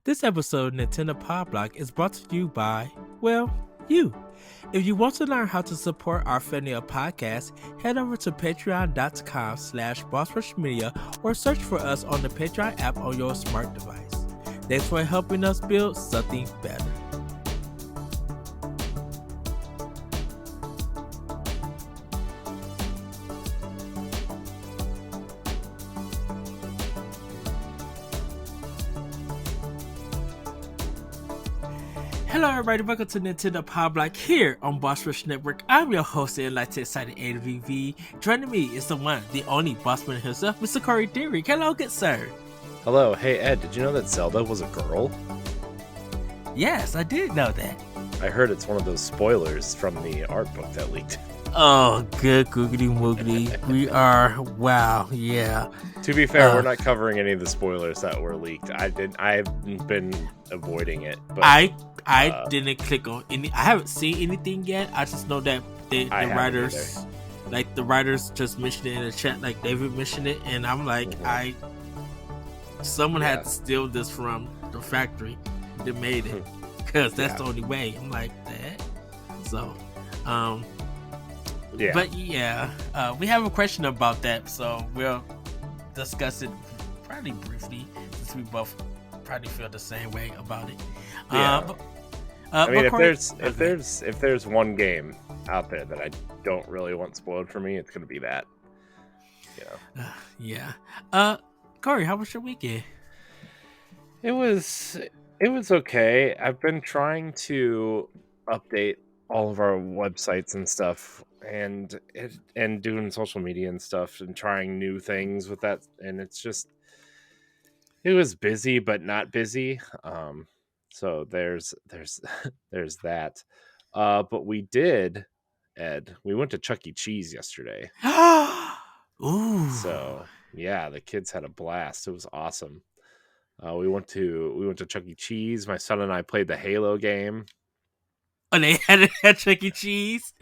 This episode of Nintendo Pod Block is brought to you by, well, you. If you want to learn how to support our family of podcasts, head over to patreon.com/bossrushmedia or search for us on the Patreon app on your smart device. Thanks for helping us build something better. Hello everybody, welcome to Nintendo Power Block here on Boss Rush Network. I'm your host, the enlightened excited AWV. Joining me is the one, the only bossman himself, Mr. Corey Derrick. Hello, good sir. Hello, hey Ed, did you know that Zelda was a girl? Yes, I did know that. I heard it's one of those spoilers from the art book that leaked. Oh, good googity moogity. We are, wow, yeah. To be fair, we're not covering any of the spoilers that were leaked. I've been avoiding it. But I didn't click on any. I haven't seen anything yet. I just know that the writers, like the writers, just mentioned it in the chat. Like David mentioned it, and I'm like, someone had to steal this from the factory that made it, because that's the only way. I'm like that. So, yeah. But yeah, we have a question about that, so we'll discuss it probably briefly, since we both probably feel the same way about it. Yeah. I mean, if there's one game out there that I don't really want spoiled for me, it's gonna be that. Yeah. Corey, how was your weekend? It was okay. I've been trying to update all of our websites and stuff, and doing social media and stuff, and trying new things with that. And it was busy, but not busy. So there's there's that. But we did, Ed. We went to Chuck E. Cheese yesterday. Ooh. So yeah, the kids had a blast. It was awesome. We went to Chuck E. Cheese. My son and I played the Halo game. And they had it at Chuck E. Cheese?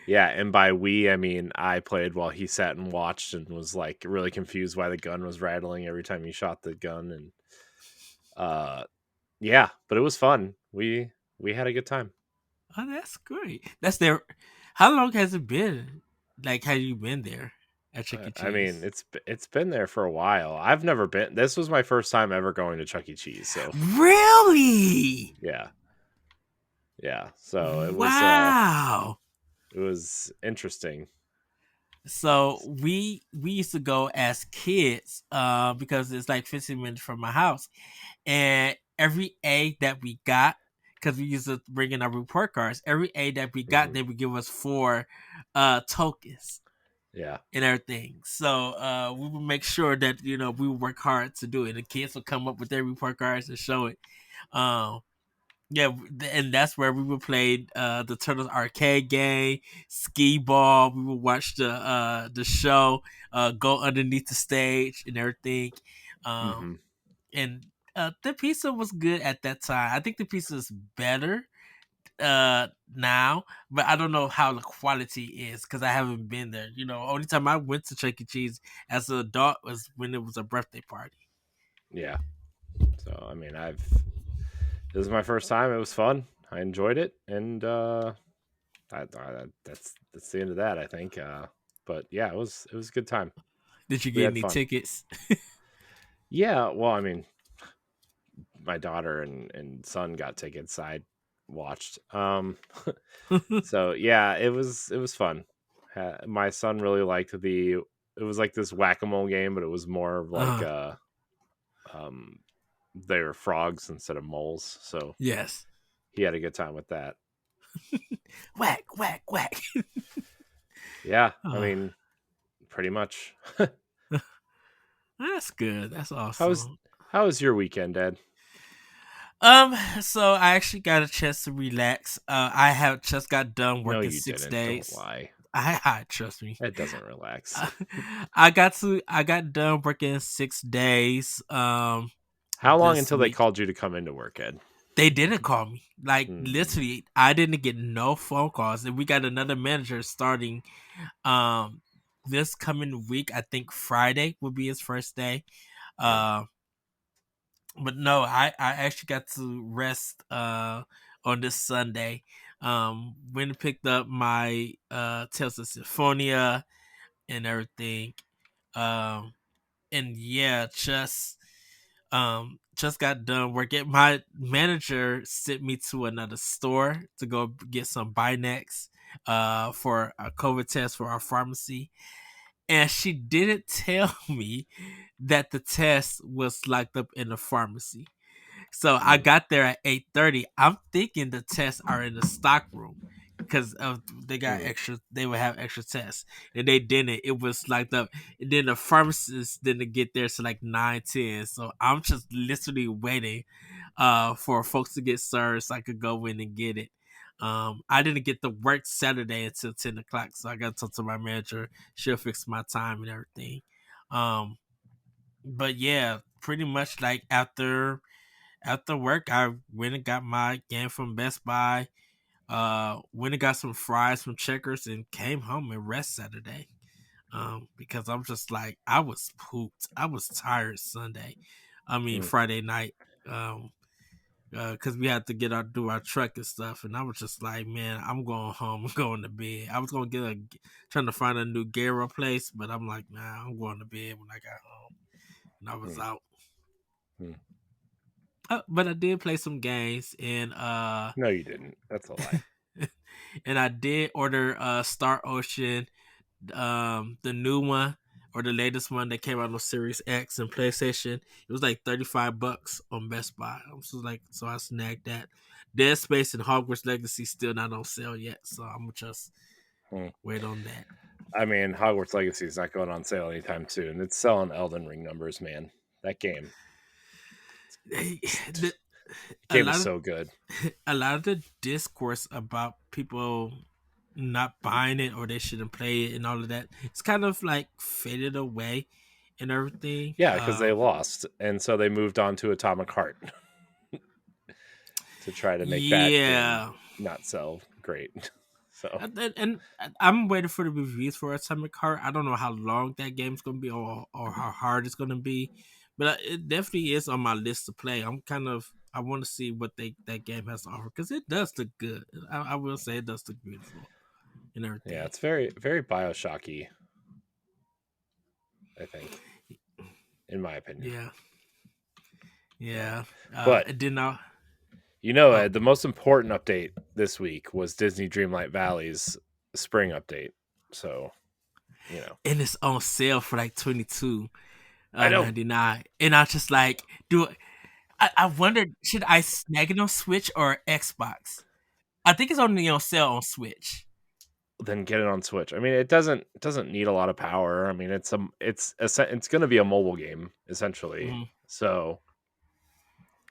Yeah, and by we, I mean I played while he sat and watched and was like really confused why the gun was rattling every time he shot the gun. And yeah, but it was fun. We had a good time. Oh, that's great. That's their. How long has it been? Like, have you been there at Chuck E. Cheese? I mean, it's been there for a while. I've never been. This was my first time ever going to Chuck E. Cheese. So really, yeah. So it wow. It was interesting. So we used to go as kids, because it's like 15 minutes from my house, and every A that we got, because we used to bring in our report cards, every A that we got, they would give us 4 tokens. Yeah. And everything. So we would make sure that, we would work hard to do it. The kids would come up with their report cards and show it. Yeah, and that's where we would play the Turtles arcade game, skee ball. We would watch the show, go underneath the stage and everything. And the pizza was good at that time. I think the pizza is better now, but I don't know how the quality is because I haven't been there. Only time I went to Chuck E. Cheese as an adult was when it was a birthday party. Yeah. So I mean, this is my first time. It was fun. I enjoyed it, and that's the end of that, I think. But yeah, it was a good time. Did you get any tickets? Yeah, well, I mean, my daughter and son got tickets. I watched. So yeah, it was fun. My son really liked it was like this whack-a-mole game, but it was more of like they were frogs instead of moles. So yes, he had a good time with that. Whack, whack, whack. Yeah, I mean, pretty much. That's good. That's awesome. How was your weekend, Dad? So I actually got a chance to relax. I have just got done working 6 days. Don't lie. I trust me. It doesn't relax. I got done working 6 days. How long until they called you to come into work, Ed? They didn't call me. Like literally, I didn't get no phone calls, and we got another manager starting this coming week. I think Friday will be his first day. but no, I actually got to rest on this Sunday. Went and picked up my Tales of Symphonia and everything. Um and yeah, just got done working. My manager sent me to another store to go get some Binax for a COVID test for our pharmacy. And she didn't tell me that the test was locked up in the pharmacy. So I Mm, got there at 8:30. I'm thinking the tests are in the stock room because of they got mm, extra. They would have extra tests, and they didn't. It was locked up. And then the pharmacist didn't get there to like 9:10. So I'm just literally waiting, for folks to get served so I could go in and get it. I didn't get to work Saturday until 10 o'clock, so I got to talk to my manager. She'll fix my time and everything. Um, but yeah, pretty much like after work, I went and got my game from Best Buy. Went and got some fries from Checkers and came home and rest Saturday. Because I'm just like I was pooped. I was tired Sunday. I mean mm, Friday night. Um, because we had to get out do our truck and stuff, and I was just like, man, I'm going home. I'm going to bed. I was gonna trying to find a new Gera place, but I'm like, nah, I'm going to bed when I got home, and I was mm, out. mm. But I did play some games, and No, you didn't. That's a lie. and I did order Star Ocean, the new one or the latest one that came out on Series X and PlayStation. It was like $35 on Best Buy. I was like, so I snagged that. Dead Space and Hogwarts Legacy still not on sale yet, so I'm gonna just Mm. wait on that. I mean, Hogwarts Legacy is not going on sale anytime soon. It's selling Elden Ring numbers, man. That game, They- the the- a game is lot of so good. a lot of the discourse about people not buying it or they shouldn't play it and all of that, it's kind of like faded away and everything. Yeah, because they lost, and so they moved on to Atomic Heart to try to make that game Yeah. not sell great. So And I'm waiting for the reviews for Atomic Heart. I don't know how long that game's gonna be or how hard it's gonna be, but it definitely is on my list to play. I want to see what that game has to offer because it does look good. I will say it does look beautiful and yeah, everything. it's very very Bioshocky, I think, in my opinion. Yeah, So, yeah. but It did not. Ed, Oh, the most important update this week was Disney Dreamlight Valley's spring update. So and it's on sale for like 22 I know. 99, and I just like do. I wondered should I snag it on Switch or Xbox? I think it's only on sale on Switch. Then get it on Switch. I mean, it doesn't need a lot of power. I mean, it's going to be a mobile game essentially. Hmm. So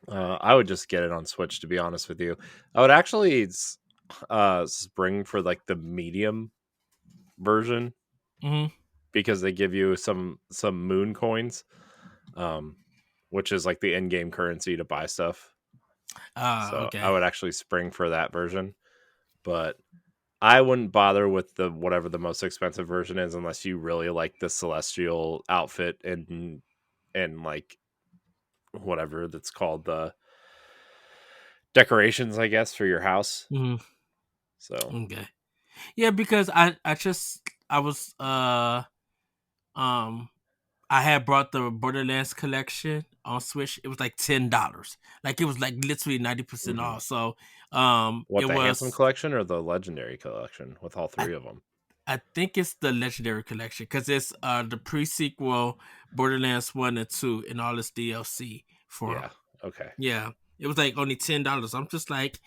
I would just get it on Switch. To be honest with you, I would actually spring for like the medium version Hmm. because they give you some moon coins, um, which is like the in game currency to buy stuff. So I Okay. would actually spring for that version, but I wouldn't bother with the whatever the most expensive version is unless you really like the celestial outfit and like whatever that's called the decorations, I guess, for your house. Hmm. So Okay. Yeah, because I was um I had brought the Borderlands collection on Switch. It was like $10. Like it was like literally 90% mhm. off. So What, it the handsome was collection or the legendary collection with all I three of them? I think it's the Legendary Collection because it's the pre-sequel Borderlands 1 and 2 and all its DLC for 'em. Yeah. Okay. Yeah. It was like only $10. I'm just like,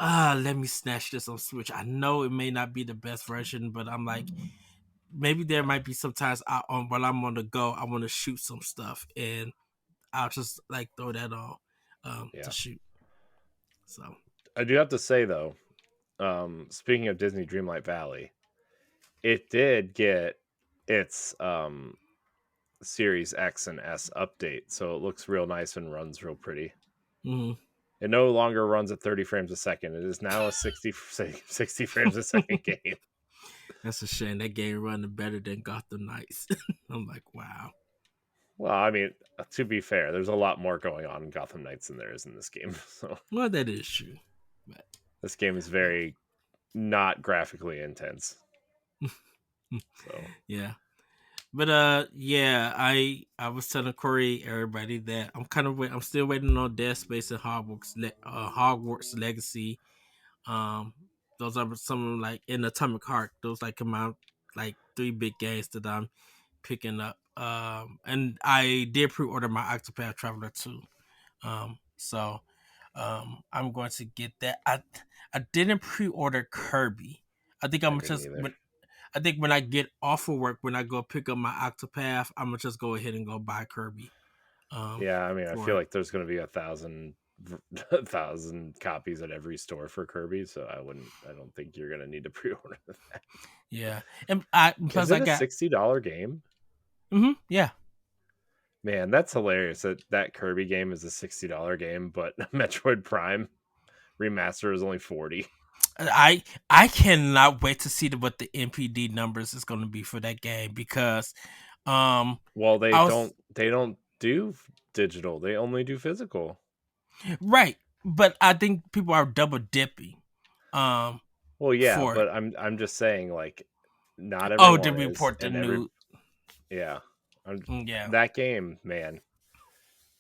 let me snatch this on Switch. I know it may not be the best version, but I'm like, maybe there might be sometimes while I'm on the go, I want to shoot some stuff, and I'll just like throw that on to Yeah. shoot. So, I do have to say though, speaking of Disney Dreamlight Valley, it did get its Series X and S update, so it looks real nice and runs real pretty. mhm. It no longer runs at 30 frames a second. It is now a 60 frames a second game. That's a shame. That game running better than Gotham Knights. I'm like, wow. Well, I mean, to be fair, there's a lot more going on in Gotham Knights than there is in this game. So Well, that is true. But, this game is very not graphically intense. So yeah. But yeah, I was telling Corey everybody that I'm still waiting on Dead Space and Hogwarts Legacy. Um, those are some of them, like in Atomic Heart. Those like come out like three big games that I'm picking up. And I did pre-order my Octopath Traveler too. So I'm going to get that. I didn't pre-order Kirby. I think I I'm didn't just either. when I think when I get off of work, when I go pick up my Octopath, I'm gonna just go ahead and go buy Kirby. Yeah, I mean, I For feel it. like there's going to be a thousand copies at every store for Kirby, so I don't think you're going to need to pre-order that. Yeah, and I Is plus I it a got $60 game? yeah. Man, that's hilarious that that Kirby game is a $60 game, but Metroid Prime remaster is only 40. I cannot wait to see what the NPD numbers is going to be for that game because um Well, I was they don't do digital. They only do physical. right, but I think people are double dipping um Well, yeah, for it. but I'm just saying like not Oh, did everyone we is report the and every new? yeah. Yeah. That game, man.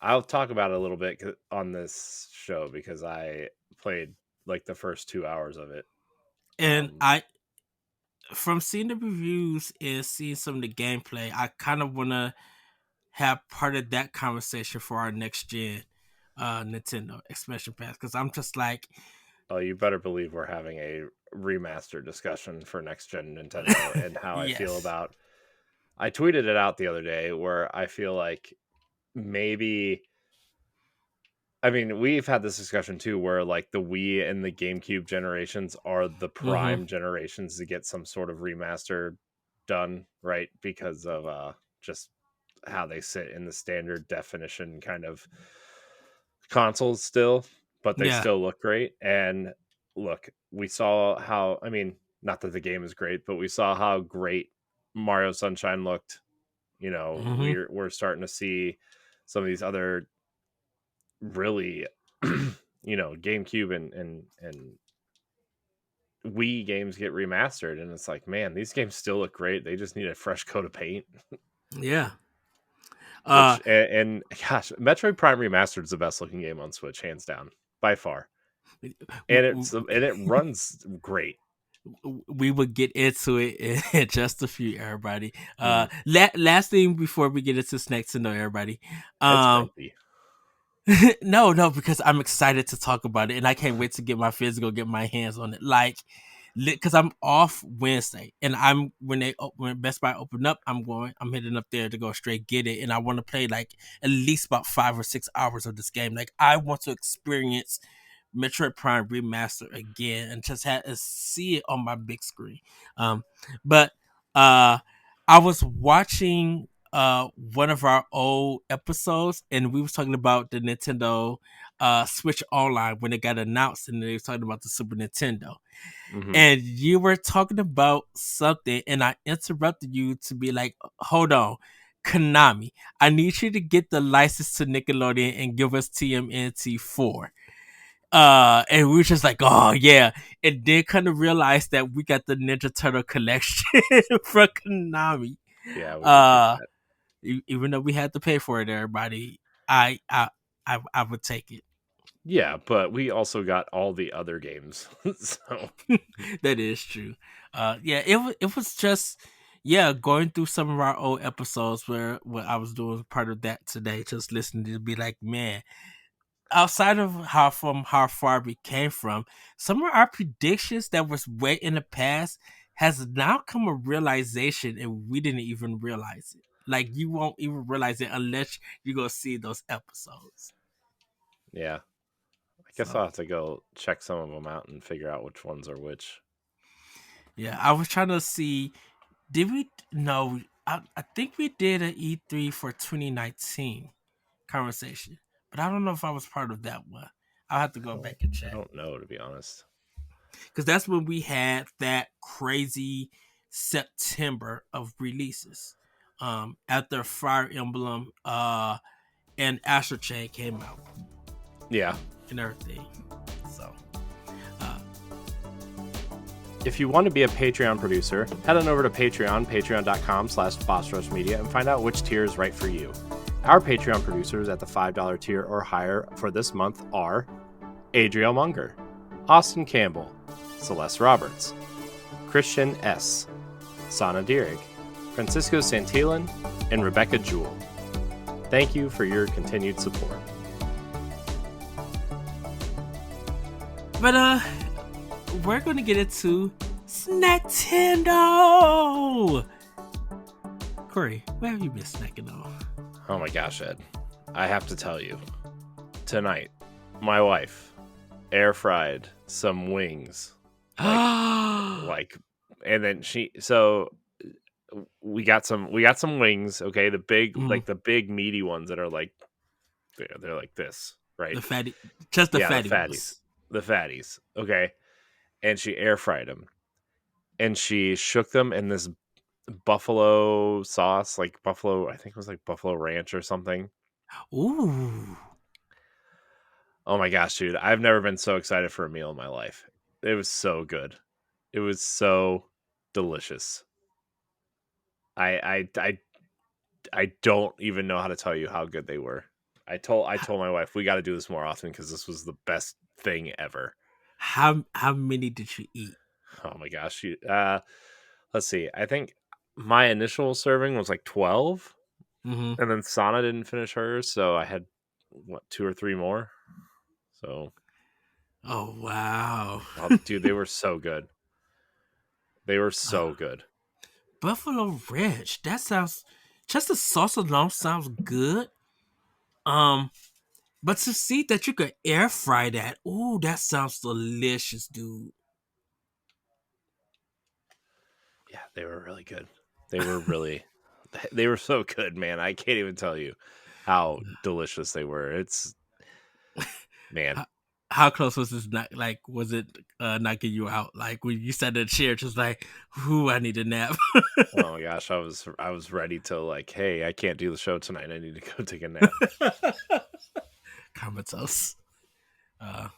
I'll talk about it a little bit on this show because I played like the first 2 hours of it. And Um I from seeing the reviews and seeing some of the gameplay, I kind of want to have part of that conversation for our next gen Nintendo expansion pass because I'm just like, oh, you better believe we're having a remaster discussion for next gen Nintendo and how I feel yes, about I tweeted it out the other day where I feel like maybe I mean, we've had this discussion too where like the Wii and the GameCube generations are the mm-hmm. prime generations to get some sort of remaster done, right? Because of just how they sit in the standard definition kind of consoles still, but they Yeah, still look great. And look, we saw how I mean, not that the game is great, but we saw how great Mario Sunshine looked. You know, mm-hmm. we're starting to see some of these other really GameCube and Wii games get remastered and it's like, man, these games still look great. They just need a fresh coat of paint. Yeah. Uh, Which and gosh, Metroid Prime Remastered is the best looking game on Switch, hands down, by far. And it runs great. we will get into it in just a few, everybody. Mhm. Last thing before we get into snacks to know, everybody. It's Um, grumpy. no, because I'm excited to talk about it, and I can't wait to get my physical, get my hands on it. Like, because I'm off Wednesday, and I'm when Best Buy open up, I'm heading up there to go straight get it, and I want to play like at least about 5 or 6 hours of this game. Like, I want to experience Metroid Prime Remaster again and just have to see it on my big screen. Um, but uh, I was watching one of our old episodes and we was talking about the Nintendo Switch Online when it got announced and they was talking about the Super Nintendo. Hmm. And you were talking about something and I interrupted you to be like, hold on, Konami, I need you to get the license to Nickelodeon and give us TMNT4. And we were just like, oh yeah, and then kind of realized that we got the Ninja Turtle collection from Konami. Yeah, we did get uh that. Even though we had to pay for it, everybody, I would take it. Yeah, but we also got all the other games. So That is true. Yeah, it was just yeah, going through some of our old episodes where what I was doing part of that today, just listening to be like, man, outside of how far we came from, some of our predictions that was way in the past has now come a realization, and we didn't even realize it. Like you won't even realize it unless you go see those episodes. yeah, I guess So I'll have to go check some of them out and figure out which ones are which. yeah, I was trying to see. Did we? No, I think we did an E3 for 2019 conversation, but I don't know if I was part of that one. I'll have to go back and I check. don't know to be honest. Because that's when we had that crazy September of releases. after Fire Emblem and Astral Chain came out Yeah. and everything. So uh, If you want to be a Patreon producer, head on over to patreon.com/bossrushmedia and find out which tier is right for you. Our Patreon producers at the $5 tier or higher for this month are Adriel Munger, Austin Campbell, Celeste Roberts, Christian S., Sana Dierig, Francisco Santillan, and Rebecca Jewell. Thank you for your continued support. but we're gonna get into Snackendo. Corey, where have you been snacking on? Oh my gosh, Ed. I have to tell you, tonight, my wife air fried some wings. Like, and then we got some wings, okay? The big, Mhm. like the big meaty ones that are like, they're like this, right? The fatty, just the Yeah, fatty ones. the fatties, okay? And she air fried them, and she shook them in this buffalo sauce, like buffalo, I think it was like buffalo ranch or something. Ooh, Oh my gosh, dude. I've never been so excited for a meal in my life. It was so good. It was so delicious. I I I I don't even know how to tell you how good they were. I told my wife we got to do this more often because this was the best thing ever. how many did you eat? Oh my gosh. Let's see. I think my initial serving was like 12, Mm-hmm. and then Sana didn't finish hers, so I had what, two or three more. So, Oh wow. oh, dude, they were so good. They were uh, so good. Buffalo Ranch. That sounds just the sauce alone sounds good. Um, but to see that you could air fry that, ooh, that sounds delicious, dude. Yeah, they were really good. They were really they were so good, man. I can't even tell you how delicious they were. It's man. How, how close was this? Not like was it knocking you out? Like when you sat in the chair, just like, ooh, I need a nap. Oh my gosh, I was ready to like, hey, I can't do the show tonight. I need to go take a nap. Comatose. Uh,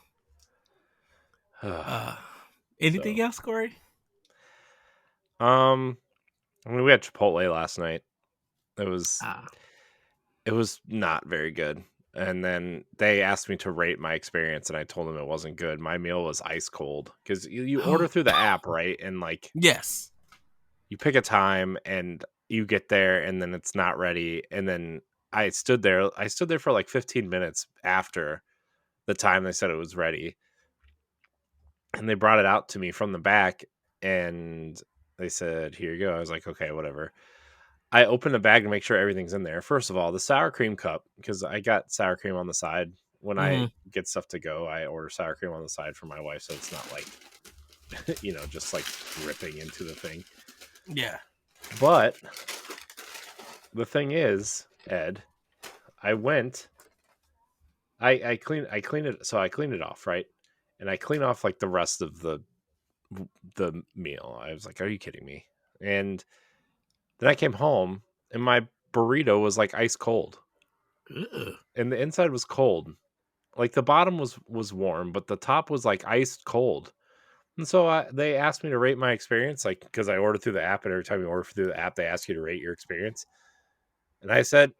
so, uh, anything else, Corey? um, I mean, we had Chipotle last night. It was Ah, it was not very good. And then they asked me to rate my experience, and I told them it wasn't good. My meal was ice cold because you order through the app, right? And like yes. you pick a time and you get there and then it's not ready, and then I stood there for like 15 minutes after the time they said it was ready, and they brought it out to me from the back, and they said, here you go. I was like, okay, whatever. I opened the bag to make sure everything's in there. First of all, the sour cream cup, because I got sour cream on the side. When I Mm-hmm. get stuff to go, I order sour cream on the side for my wife, so it's not like just like dripping into the thing. Yeah. But the thing is, Ed, I went, I cleaned it, so I cleaned it off, right? And I clean off like the rest of the meal. I was like, are you kidding me? And then I came home and my burrito was like ice cold, Ugh. and the inside was cold. Like the bottom was warm, but the top was like ice cold. And so they asked me to rate my experience, like because I ordered through the app, and every time you order through the app, they ask you to rate your experience. And I said,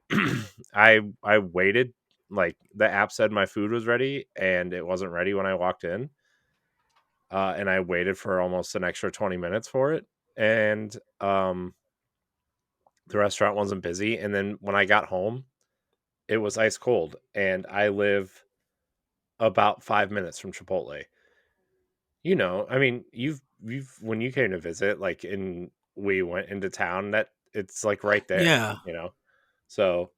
I waited. Like the app said my food was ready, and it wasn't ready when I walked in. And I waited for almost an extra 20 minutes for it, and the restaurant wasn't busy. And then when I got home, it was ice cold, and I live about 5 minutes from Chipotle. I mean, you've when you came to visit, like in we went into town, that it's like right there, Yeah. So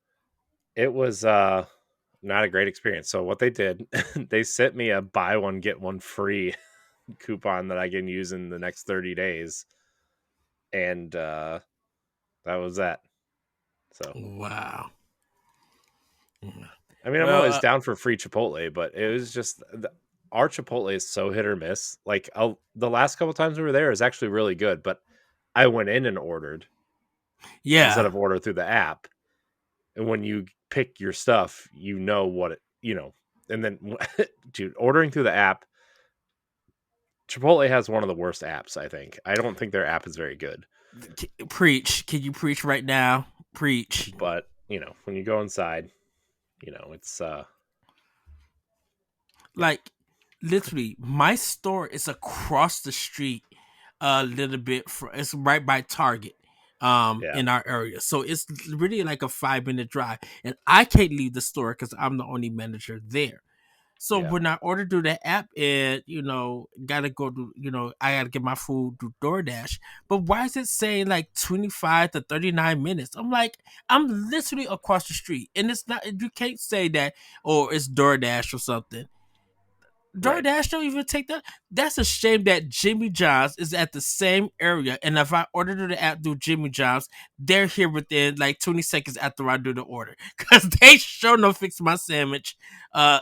it was not a great experience. So what they did, they sent me a buy one get one free coupon that I can use in the next 30 days, and that was that. So Wow. Mm. I mean, I'm Well, always down for free Chipotle, but it was just our Chipotle is so hit or miss. Like the last couple times we were there is actually really good, but I went in and ordered, instead Yeah. of order through the app. And when you pick your stuff, you know what it, you know. And then, dude, ordering through the app, Chipotle has one of the worst apps. I think. I don't think their app is very good. Preach. Can you preach right now? Preach. But when you go inside, it's yeah, Like literally, my store is across the street a little bit. It's right by Target, yeah, in our area. So it's really like a 5 minute drive, and I can't leave the store because I'm the only manager there. So yeah, when I order through the app, and gotta go to I gotta get my food through DoorDash. But why is it saying like 25 to 39 minutes? I'm like, I'm literally across the street, and it's not. You can't say that, or it's DoorDash or something. right. DoorDash don't even take that. That's a shame that Jimmy John's is at the same area, and if I order through the app through Jimmy John's, they're here within like 20 seconds after I do the order, because they sure no fix my sandwich.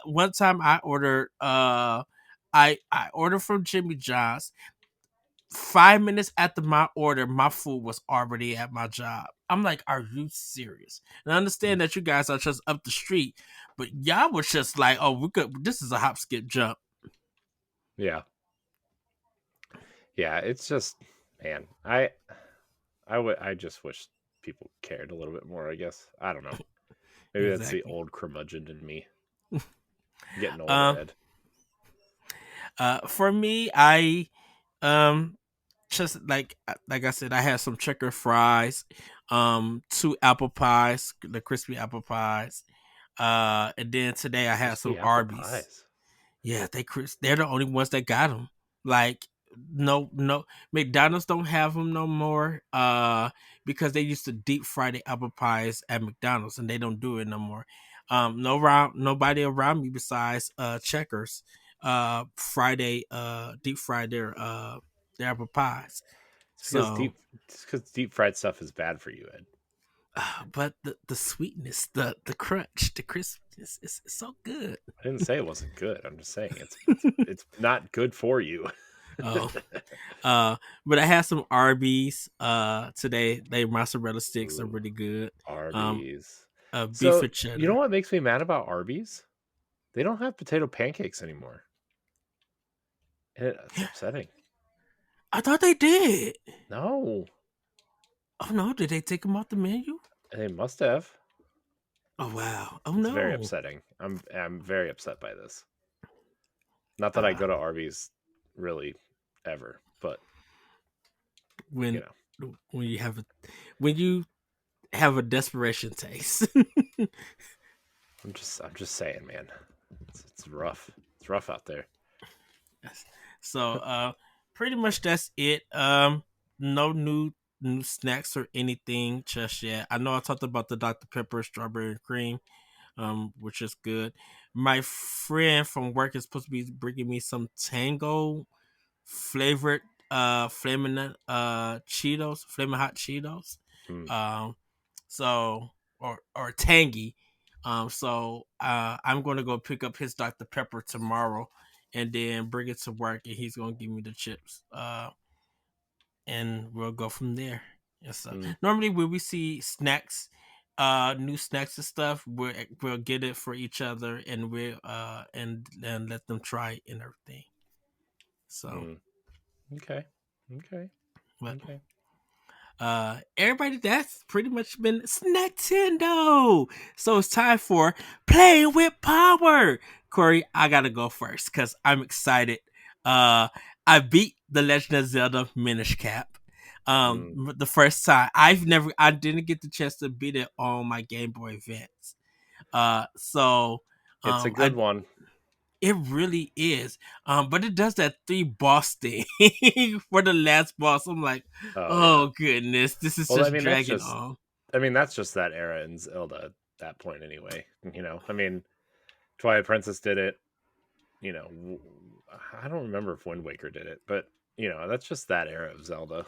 One time I ordered, I ordered from Jimmy John's. 5 minutes after my order, my food was already at my job. I'm like, are you serious? And I understand that you guys are just up the street, but y'all was just like, oh, we could. This is a hop, skip, jump. Yeah, yeah. It's just, man, I just wish people cared a little bit more. I guess I don't know. Maybe that's the Exactly. old curmudgeon in me. Getting older, Um, Ed. for me, I um just like I said, I had some checker fries, two apple pies, the crispy apple pies, and then today I had some Crispy apple Arby's. pies. Yeah, they're the only ones that got them. Like no McDonald's don't have them no more. Because they used to deep fry the apple pies at McDonald's, and they don't do it no more. Nobody around me besides Checkers Friday deep fry their apple pies. So It's because deep fried stuff is bad for you, Ed. but the sweetness, the crunch, the crispness is so good. I didn't say it wasn't good. I'm just saying it's not good for you. Oh, but I had some Arby's today. They mozzarella sticks are Ooh, really good. Um, Arby's. beef So with you know cheddar. what makes me mad about Arby's? They don't have potato pancakes anymore, and it's upsetting. I thought they did. No, Oh no, did they take them off the menu? they must have. Oh wow. Oh It's very no. upsetting. I'm very upset by this. Not that I Uh, go to Arby's really ever, but you when know, when you have a when you have a desperation taste. I'm just saying, man. It's rough. It's rough out there. So pretty much that's it. No new snacks or anything just yet. I know I talked about the Dr. Pepper strawberry and cream, which is good. My friend from work is supposed to be bringing me some Tango flavored flaming Cheetos, flaming hot Cheetos. Mm, Um so or tangy. I'm gonna go pick up his Dr. Pepper tomorrow and then bring it to work, and he's gonna give me the chips. And we'll go from there. Yes, so mm, normally when we see snacks, new snacks and stuff, we'll get it for each other, and we'll and let them try it and everything. So, mm. Okay. Okay. but Okay. everybody, that's pretty much been Snacktendo. So it's time for Playing with Power. Corey, I gotta go first because I'm excited. I beat the Legend of Zelda Minish Cap. Mm. The first time I didn't get the chance to beat it on my Game Boy Advance. So It's a good I one. it really is. But it does that three boss thing for the last boss. I'm like, Oh yeah. oh goodness, this is Well, I just mean, that's dragging just. on. I mean, that's just that era in Zelda at that point, anyway. I mean, Twilight Princess did it. You know, I don't remember if Wind Waker did it, but that's just that era of Zelda.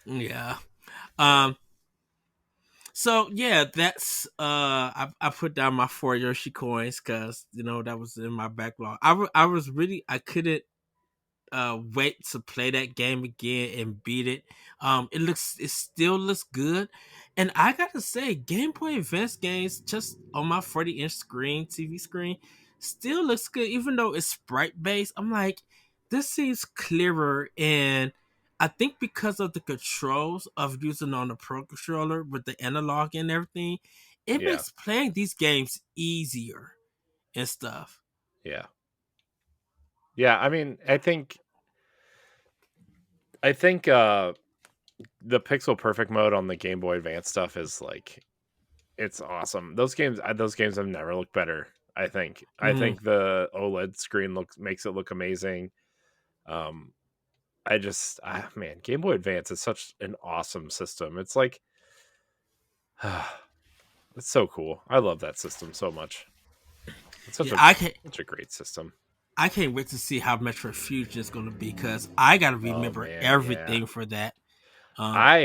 Yeah. Yeah. Um. So yeah, that's I put down my 4 Yoshi coins because that was in my backlog. I was really I couldn't wait to play that game again and beat it. It still looks good, and I gotta say, Game Boy Advance games just on my 40-inch screen, TV screen, still looks good, even though it's sprite based. I'm like, this seems clearer, and I think because of the controls of using on the Pro controller with the analog and everything, it Yeah, makes playing these games easier and stuff. yeah, yeah. I mean, I think the pixel perfect mode on the Game Boy Advance stuff is like it's awesome. Those games have never looked better. I Mhm. think the OLED screen looks makes it look amazing. Um, man, Game Boy Advance is such an awesome system. It's like it's so cool. I love that system so much. It's Yeah, such a great system. I can't wait to see how Metroid Fusion is going to be because I got to Oh remember man, yeah. everything for that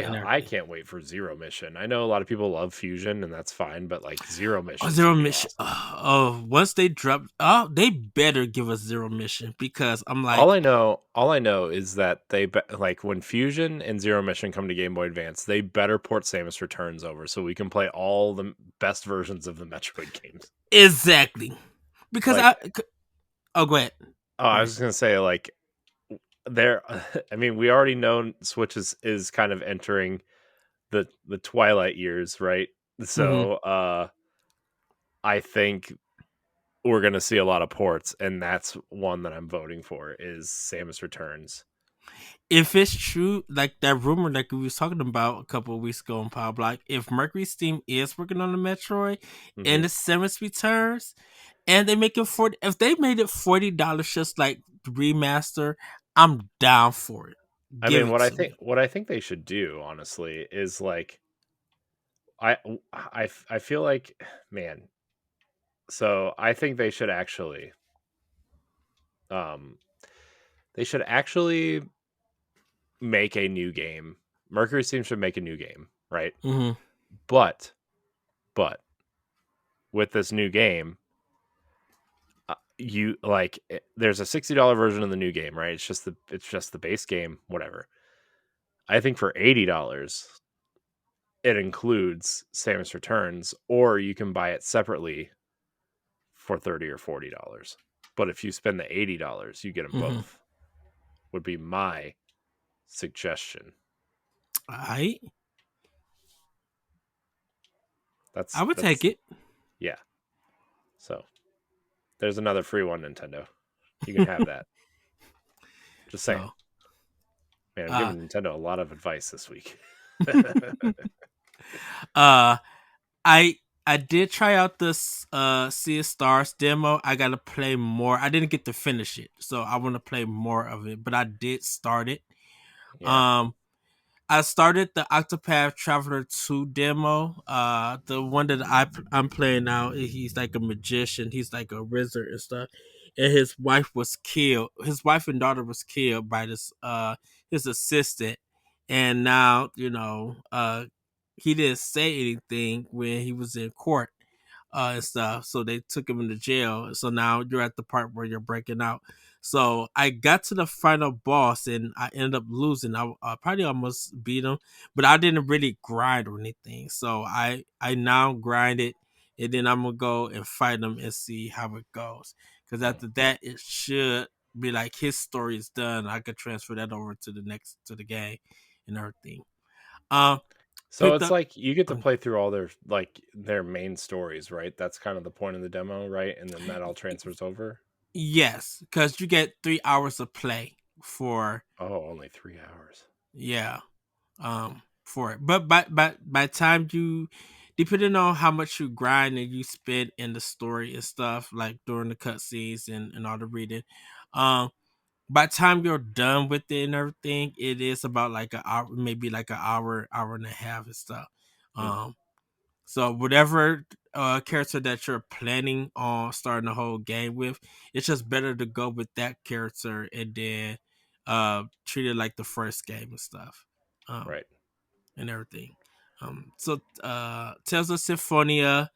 and I everything. can't wait for Zero Mission. I know a lot of people love Fusion and that's fine, but like Zero Oh, Mission's Zero gonna be Mission. awesome. Oh, once they drop, oh, they better give us Zero Mission because I'm All like, I know, all I know is that like when Fusion and Zero Mission come to Game Boy Advance, they better port Samus Returns over so we can play all the best versions of the Metroid games. exactly. Because Like, oh, go ahead. oh, Go I was ahead. just gonna say, like, there. I mean, we already know Switch is kind of entering the twilight years, right? Hmm. So, I think we're gonna see a lot of ports, and that's one that I'm voting for is Samus Returns. If it's true, like that rumor like we was talking about a couple of weeks ago on Power Block, if Mercury Steam is working on the Metroid Hmm. and the Samus Returns, and they make it 40, if they made it $40 just like the remaster, I'm down for it. I Give mean, it to me. what I think they should do, honestly, is like I feel like, man. So I think um they should actually make a new game. Mercury Steam should make a new game, right? Hmm. But but with this new game, you like there's a $60 version of the new game, right? It's just the base game, whatever. I think for $80 it includes Samus Returns, or you can buy it separately for 30 or $40. But if you spend the $80, you get them Hmm. both. Would be my suggestion. I I would take That's it. yeah. So there's another free one, Nintendo. You can have that. Just saying. So Man, I'm uh giving Nintendo a lot of advice this week. uh I I did try out this Sea of Stars demo. I gotta play more. I didn't get to finish it, so I want to play more of it. But I did start it. Yeah. Um, I started the Octopath Traveler 2 demo. The one that I'm playing now, he's like a magician. He's like a wizard and stuff. And his wife was killed. His wife and daughter was killed by this his assistant. And now, he didn't say anything when he was in court and stuff. So they took him into jail. So now you're at the part where you're breaking out. So I got to the final boss and I ended up losing. I probably almost beat him, but I didn't really grind or anything. So I now grind it, and then I'm gonna go and fight him and see how it goes. Because after that, it should be like his story is done. I could transfer that over to the game and everything. Um, So picked it's up. like you get to play through all their main stories, right? That's kind of the point of the demo, right? And then that all transfers over. Yes, because you get 3 hours of play for Oh, only 3 hours. yeah, for it. But by time you, depending on how much you grind and you spend in the story and stuff, like during the cutscenes and all the reading, um, by the time you're done with it and everything, it is about like an hour, maybe like an hour and a half and stuff. Hmm. Um, So whatever character that you're planning on starting the whole game with, it's just better to go with that character and then treat it like the first game and stuff. Right. And everything. Tales of Symphonia,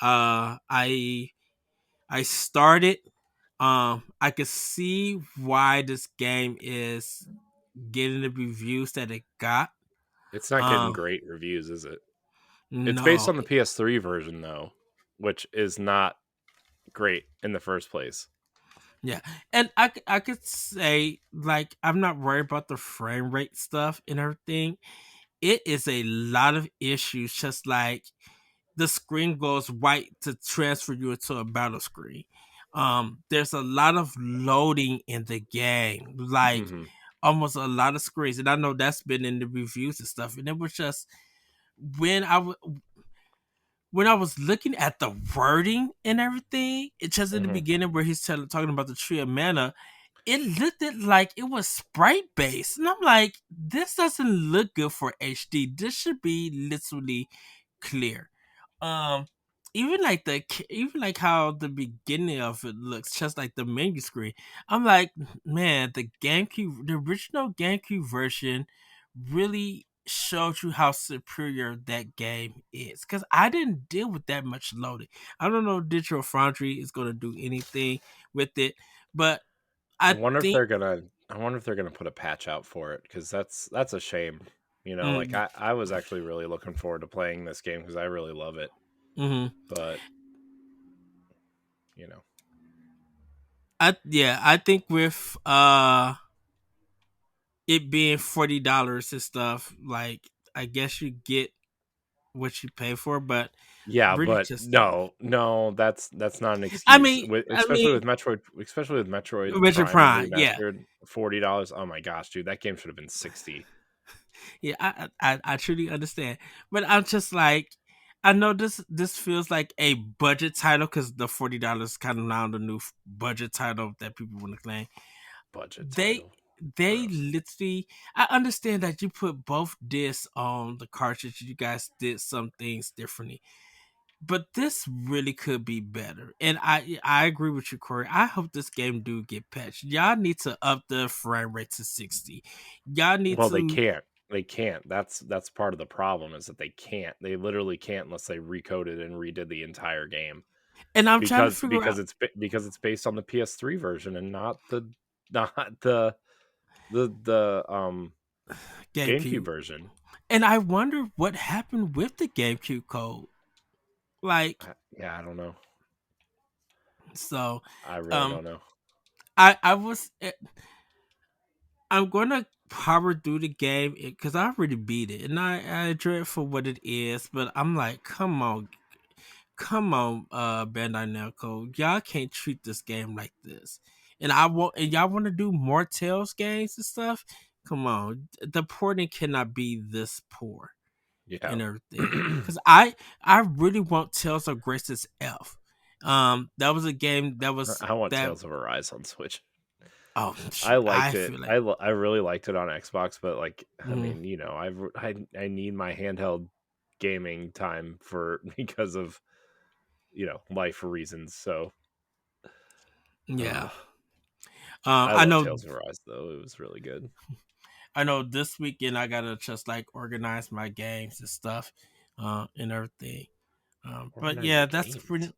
I started. I could see why this game is getting the reviews that it got. It's not getting Um, great reviews, is it? It's based no, on the PS3 version though, which is not great in the first place. yeah, and I could say like I'm not worried about the frame rate stuff and everything. It is a lot of issues, just like the screen goes white to transfer you into a battle screen. There's a lot of loading in the game, like Hmm. almost a lot of screens, and I know that's been in the reviews and stuff. And it was just when when I was looking at the wording and everything, it just in the Hmm. beginning where he's talking about the tree of mana, it looked like it was sprite based, and I'm like, this doesn't look good for HD. This should be literally clear. Um, even like how the beginning of it looks, just like the menu screen. I'm like, man, the original GameCube version, really showed you how superior that game is. Because I didn't deal with that much loading. I don't know if Digital Foundry is going to do anything with it, but I I wonder if think. they're gonna. I wonder if they're gonna put a patch out for it because that's a shame. You know, like Mm, I was actually really looking forward to playing this game because I really love it. mm-hmm. But you know, I think with it being $40 and stuff, like I guess you get what you pay for, but yeah, really but just no, that's not an I excuse. mean With I mean especially with Metroid Richard Prime Prime, yeah. remastered, $40. Oh my gosh, dude, that game should have been 60. Yeah, I truly understand. But I'm just like, I know this feels like a budget title because the $40 kind of now the new budget title that people want to claim. Budget They title, they gross. literally, I understand that you put both discs on the cartridge. You guys did some things differently, but this really could be better. And I agree with you, Corey. I hope this game do get patched. Y'all need to up the frame rate to 60. Y'all need Well, they to, can't. They can't. That's part of the problem is that they can't. They literally can't unless they recoded and redid the entire game and I'm trying to figure out because it's based on the PS3 version and not the not the GameCube GameCube. version. And I wonder what happened with the GameCube code. Like, Yeah, I don't know. so I really um don't know. I was I'm gonna power through the game because I already beat it and I enjoy it for what it is, but I'm like, come on, Bandai Namco, y'all can't treat this game like this. And I want, and y'all want to do more Tales games and stuff. Come on, the porting cannot be this poor Yeah. and everything. Because I really want Tales of Grace's F. That was a game that was I want that. Tales of Arise on Switch. Oh I shoot, I liked it. feel like. I really liked it on Xbox, but like I Mm, mean, you know, I need my handheld gaming time for because of, you know, life reasons. So, yeah. uh I I love know. Tales of Arise though. It was really good. I know. This weekend I gotta just like organize my games and stuff, and everything. But Organize yeah, your that's games. pretty.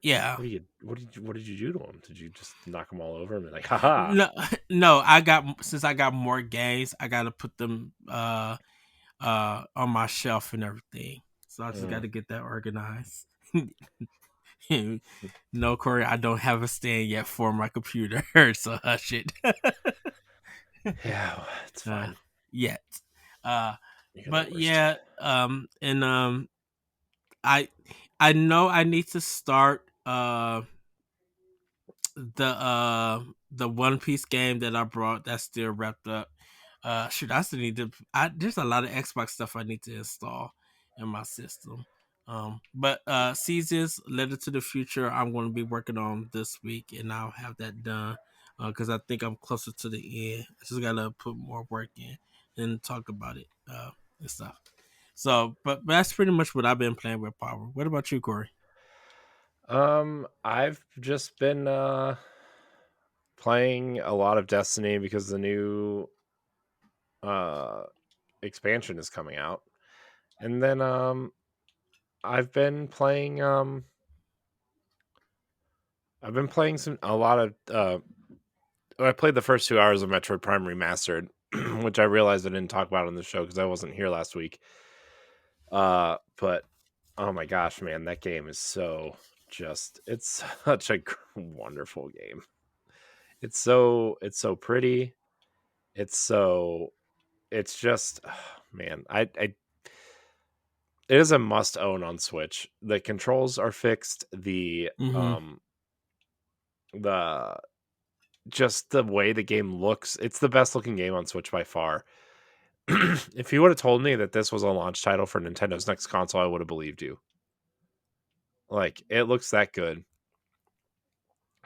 Yeah. What did you do to them? Did you just knock them all over and be like, haha? No, no. I got since I got more games, I gotta put them on my shelf and everything. So I just got Mm. to get that organized. No, Corey, I don't have a stand yet for my computer, so hush it. Yeah, it's uh, fine. yet, uh, You're the but worst. yeah, and I I know I need to start the One Piece game that I brought that's still wrapped up. Shoot, I still need to. There's a lot of Xbox stuff I need to install in my system. But Seasons Letter to the Future, I'm going to be working on this week, and I'll have that done because I think I'm closer to the end. I just gotta put more work in and talk about it and stuff. So, but that's pretty much what I've been playing with Power. What about you, Corey? I've just been playing a lot of Destiny because the new uh expansion is coming out. And then I've been playing I've been playing a lot of. I played the first 2 hours of Metroid Prime Remastered, which I realized I didn't talk about on the show because I wasn't here last week. But oh my gosh, man, that game is so just. It's such a wonderful game. It's so pretty. It's so it's just man, I it is a must own on Switch. The controls are fixed. Hmm. The just the way the game looks, it's the best looking game on Switch by far. If you would have told me that this was a launch title for Nintendo's next console, I would have believed you. Like it looks that good,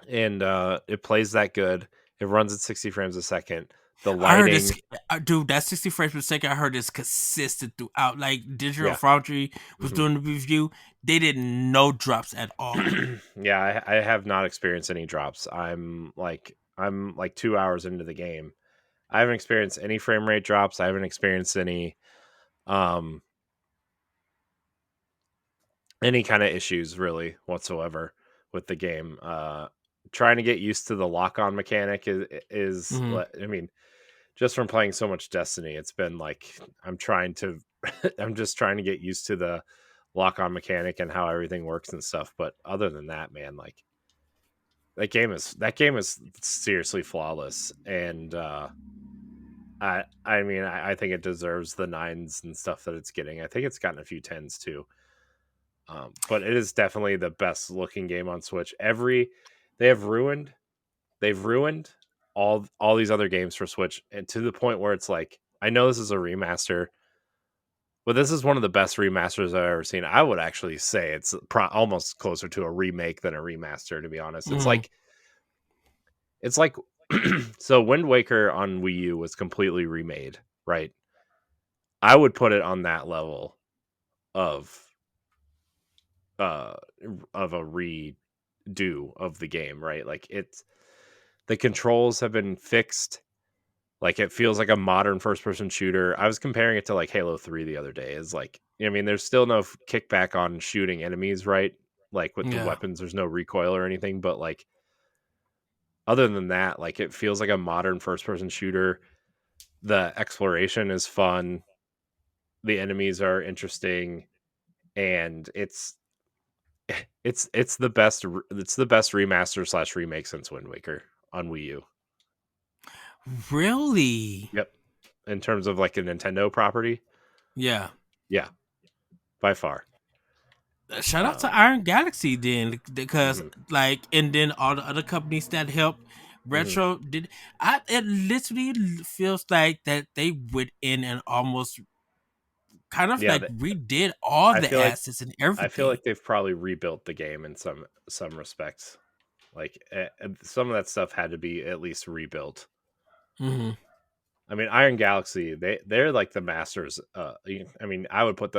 and it plays that good. It runs at 60 frames a second. The I heard this, lighting, dude. That 60 frames per second, I heard is consistent throughout. Like Digital yeah. Foundry was Mhm. doing the review, they did no drops at all. Yeah, I have not experienced any drops. I'm like 2 hours into the game. I haven't experienced any frame rate drops. I haven't experienced um any kind of issues really whatsoever with the game. Trying to get used to the lock on mechanic Hmm. I mean, just from playing so much Destiny, it's been like I'm trying to I'm just trying to get used to the lock on mechanic and how everything works and stuff. But other than that, man, like that game is seriously flawless, and I mean I think it deserves the nines and stuff that it's getting. I think it's gotten a few tens too. But it is definitely the best looking game on Switch. They have ruined they've ruined all these other games for Switch, and to the point where it's like I know this is a remaster, but this is one of the best remasters I've ever seen. I would actually say it's almost closer to a remake than a remaster, to be honest. It's Hmm. like it's like so Wind Waker on Wii U was completely remade, right? I would put it on that level of uh of a redo of the game, right? Like it's the controls have been fixed. Like it feels like a modern first person shooter. I was comparing it to like Halo 3 the other day. Is like, I mean, there's still no kickback on shooting enemies, right? Like with the Yeah. weapons, there's no recoil or anything, but like other than that, like it feels like a modern first person shooter. The exploration is fun, the enemies are interesting, and it's the best remaster slash remake since Wind Waker on Wii U. Really? Yep. In terms of like a Nintendo property, Yeah. yeah, by far. Shout out to Um, Iron Galaxy then, because mhm, like, and then all the other companies that helped mhm. Retro did. I It literally feels like that they went in and almost kind of Yeah, like redid all I the feel like assets and I feel everything. like they've probably rebuilt the game in some respects. Like some of that stuff had to be at least rebuilt. Hmm. I mean, Iron Galaxy, they're like the masters. I mean, I would put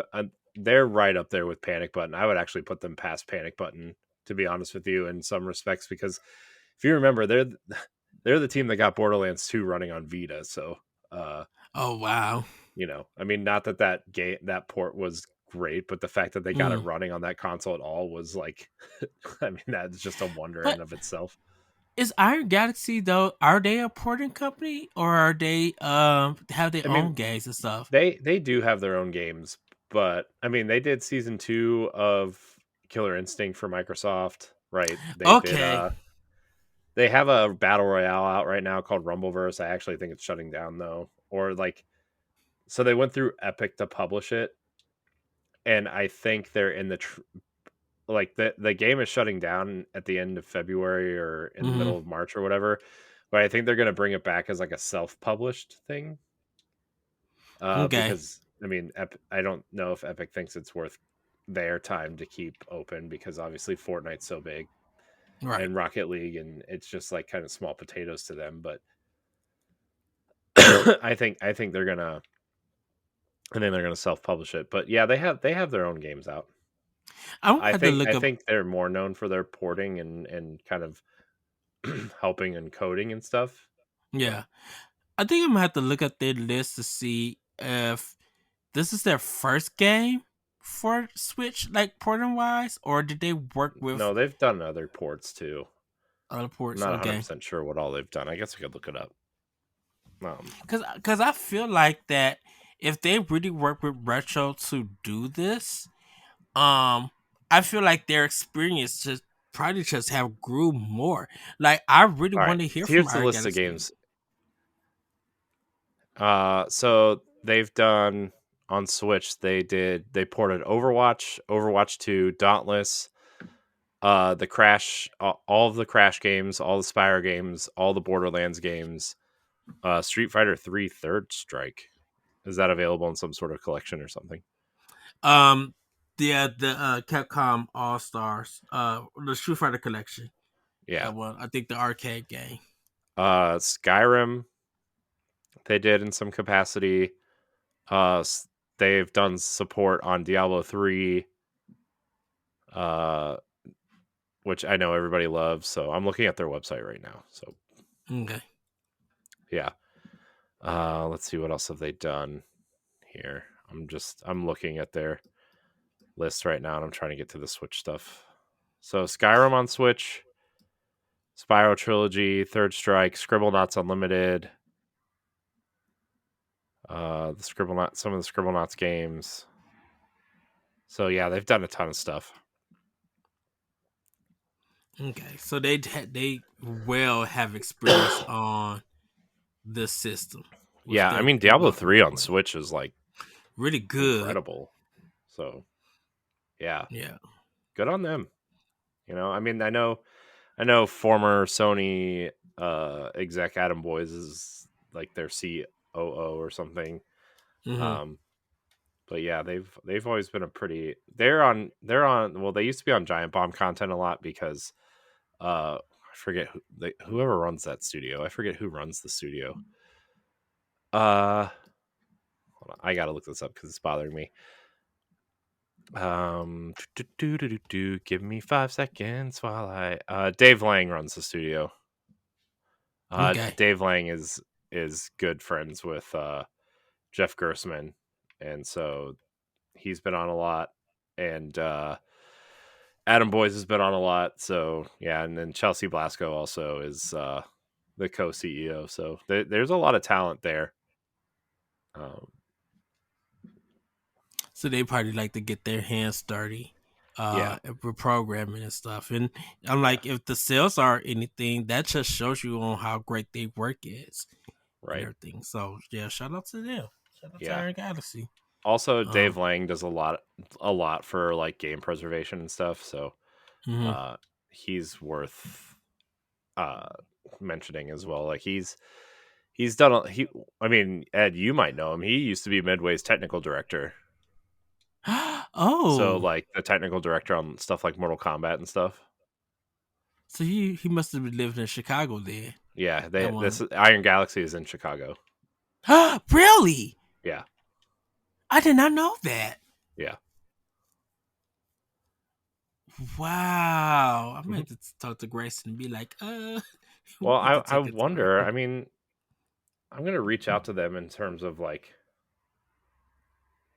they're right up there with Panic Button. I would actually put them past Panic Button, to be honest with you, in some respects, because if you remember, they're the team that got Borderlands 2 running on Vita. So, uh, Oh wow. I mean, not that that port was great, but the fact that they got it Mm. running on that console at all was like, I mean, that's just a wonder in But and of itself. is Iron Galaxy though? Are they a porting company, or are they have their I mean, own games and stuff? they do have their own games, but I mean, they did season 2 of Killer Instinct for Microsoft, right? Okay. They have a battle royale out right now called Rumbleverse. I actually think it's shutting down though, or like so they went through Epic to publish it, and I think they're in like the game is shutting down at the end of February or in the Hmm. middle of March or whatever. But I think they're going to bring it back as like a self-published thing. Okay. Because I mean, I don't know if Epic thinks it's worth their time to keep open because obviously Fortnite's so big Right. and Rocket League, and it's just like kind of small potatoes to them. But I think they're gonna self-publish it. But yeah, they have their own games out. I'm gonna I have to think look I up. think they're more known for their porting and kind of helping and coding and stuff. But Yeah, I think I'm gonna have to look at their list to see if this is their first game for Switch, like porting wise, or did they work with? no, they've done other ports too. Other I'm ports, not okay. 100% sure what all they've done. I guess I could look it up. Cause I feel like that if they really work with retro to do this, um, I feel like their experience just probably just have grew more. Like I really All right, want to hear from here's the Iron list of Galaxy. games. So they've done on Switch. They ported Overwatch, Overwatch 2, Dauntless, the Crash, all of the Crash games, all the Spire games, all the Borderlands games, Street Fighter 3 Third Strike. Is that available in some sort of collection or something? Um, the Capcom All Stars, the Street Fighter collection. Yeah. That one, I think the arcade game. Skyrim, they did in some capacity. They've done support on Diablo 3, uh, which I know everybody loves. So I'm looking at their website right now. So Okay. yeah. Let's see what else have they done here. I'm looking at their list right now and I'm trying to get to the Switch stuff. So Skyrim on Switch, Spyro Trilogy, Third Strike, Scribblenauts Unlimited, some of the Scribblenauts games. So yeah, they've done a ton of stuff. Okay. So they well have experience on the system with Yeah, I their mean Diablo well 3 on playing. Switch is like Really good. incredible. So yeah, Yeah. good on them. I mean I know former Sony exec Adam Boyes is like their COO or something. Mm-hmm. Um but yeah, they've always been a pretty they're on well, they used to be on Giant Bomb content a lot because I forget whoever runs that studio. I forget who runs the studio. Uh hold on, I got to look this up cuz it's bothering me. Give me 5 seconds while I Dave Lang runs the studio. Okay. Dave Lang is good friends with Jeff Gersman, and so he's been on a lot, and Adam Boyes has been on a lot. So yeah, and then Chelsea Blasco also is the co CEO. So there's a lot of talent there. Um, So they probably like to get their hands dirty yeah, with programming and stuff. And I'm yeah, like, if the sales are anything, that just shows you on how great their work is and right, everything. So yeah, shout out to them. Shout out to yeah. Iron Galaxy. Also, Um Dave Lang does a lot for like game preservation and stuff. So mhm. uh, he's worth uh mentioning as well. Like he's done he I mean, Ed, you might know him. He used to be Midway's technical director. So Oh, like the technical director on stuff like Mortal Kombat and stuff. so he must have been living in Chicago then. Yeah, That this one. Iron Galaxy is in Chicago. Really? Yeah. I did not know that. Yeah. Wow. I Mhm. meant to talk to Grayson and be like, we Well, need to I take a tour. wonder. I mean, I'm going to reach out to them in terms of like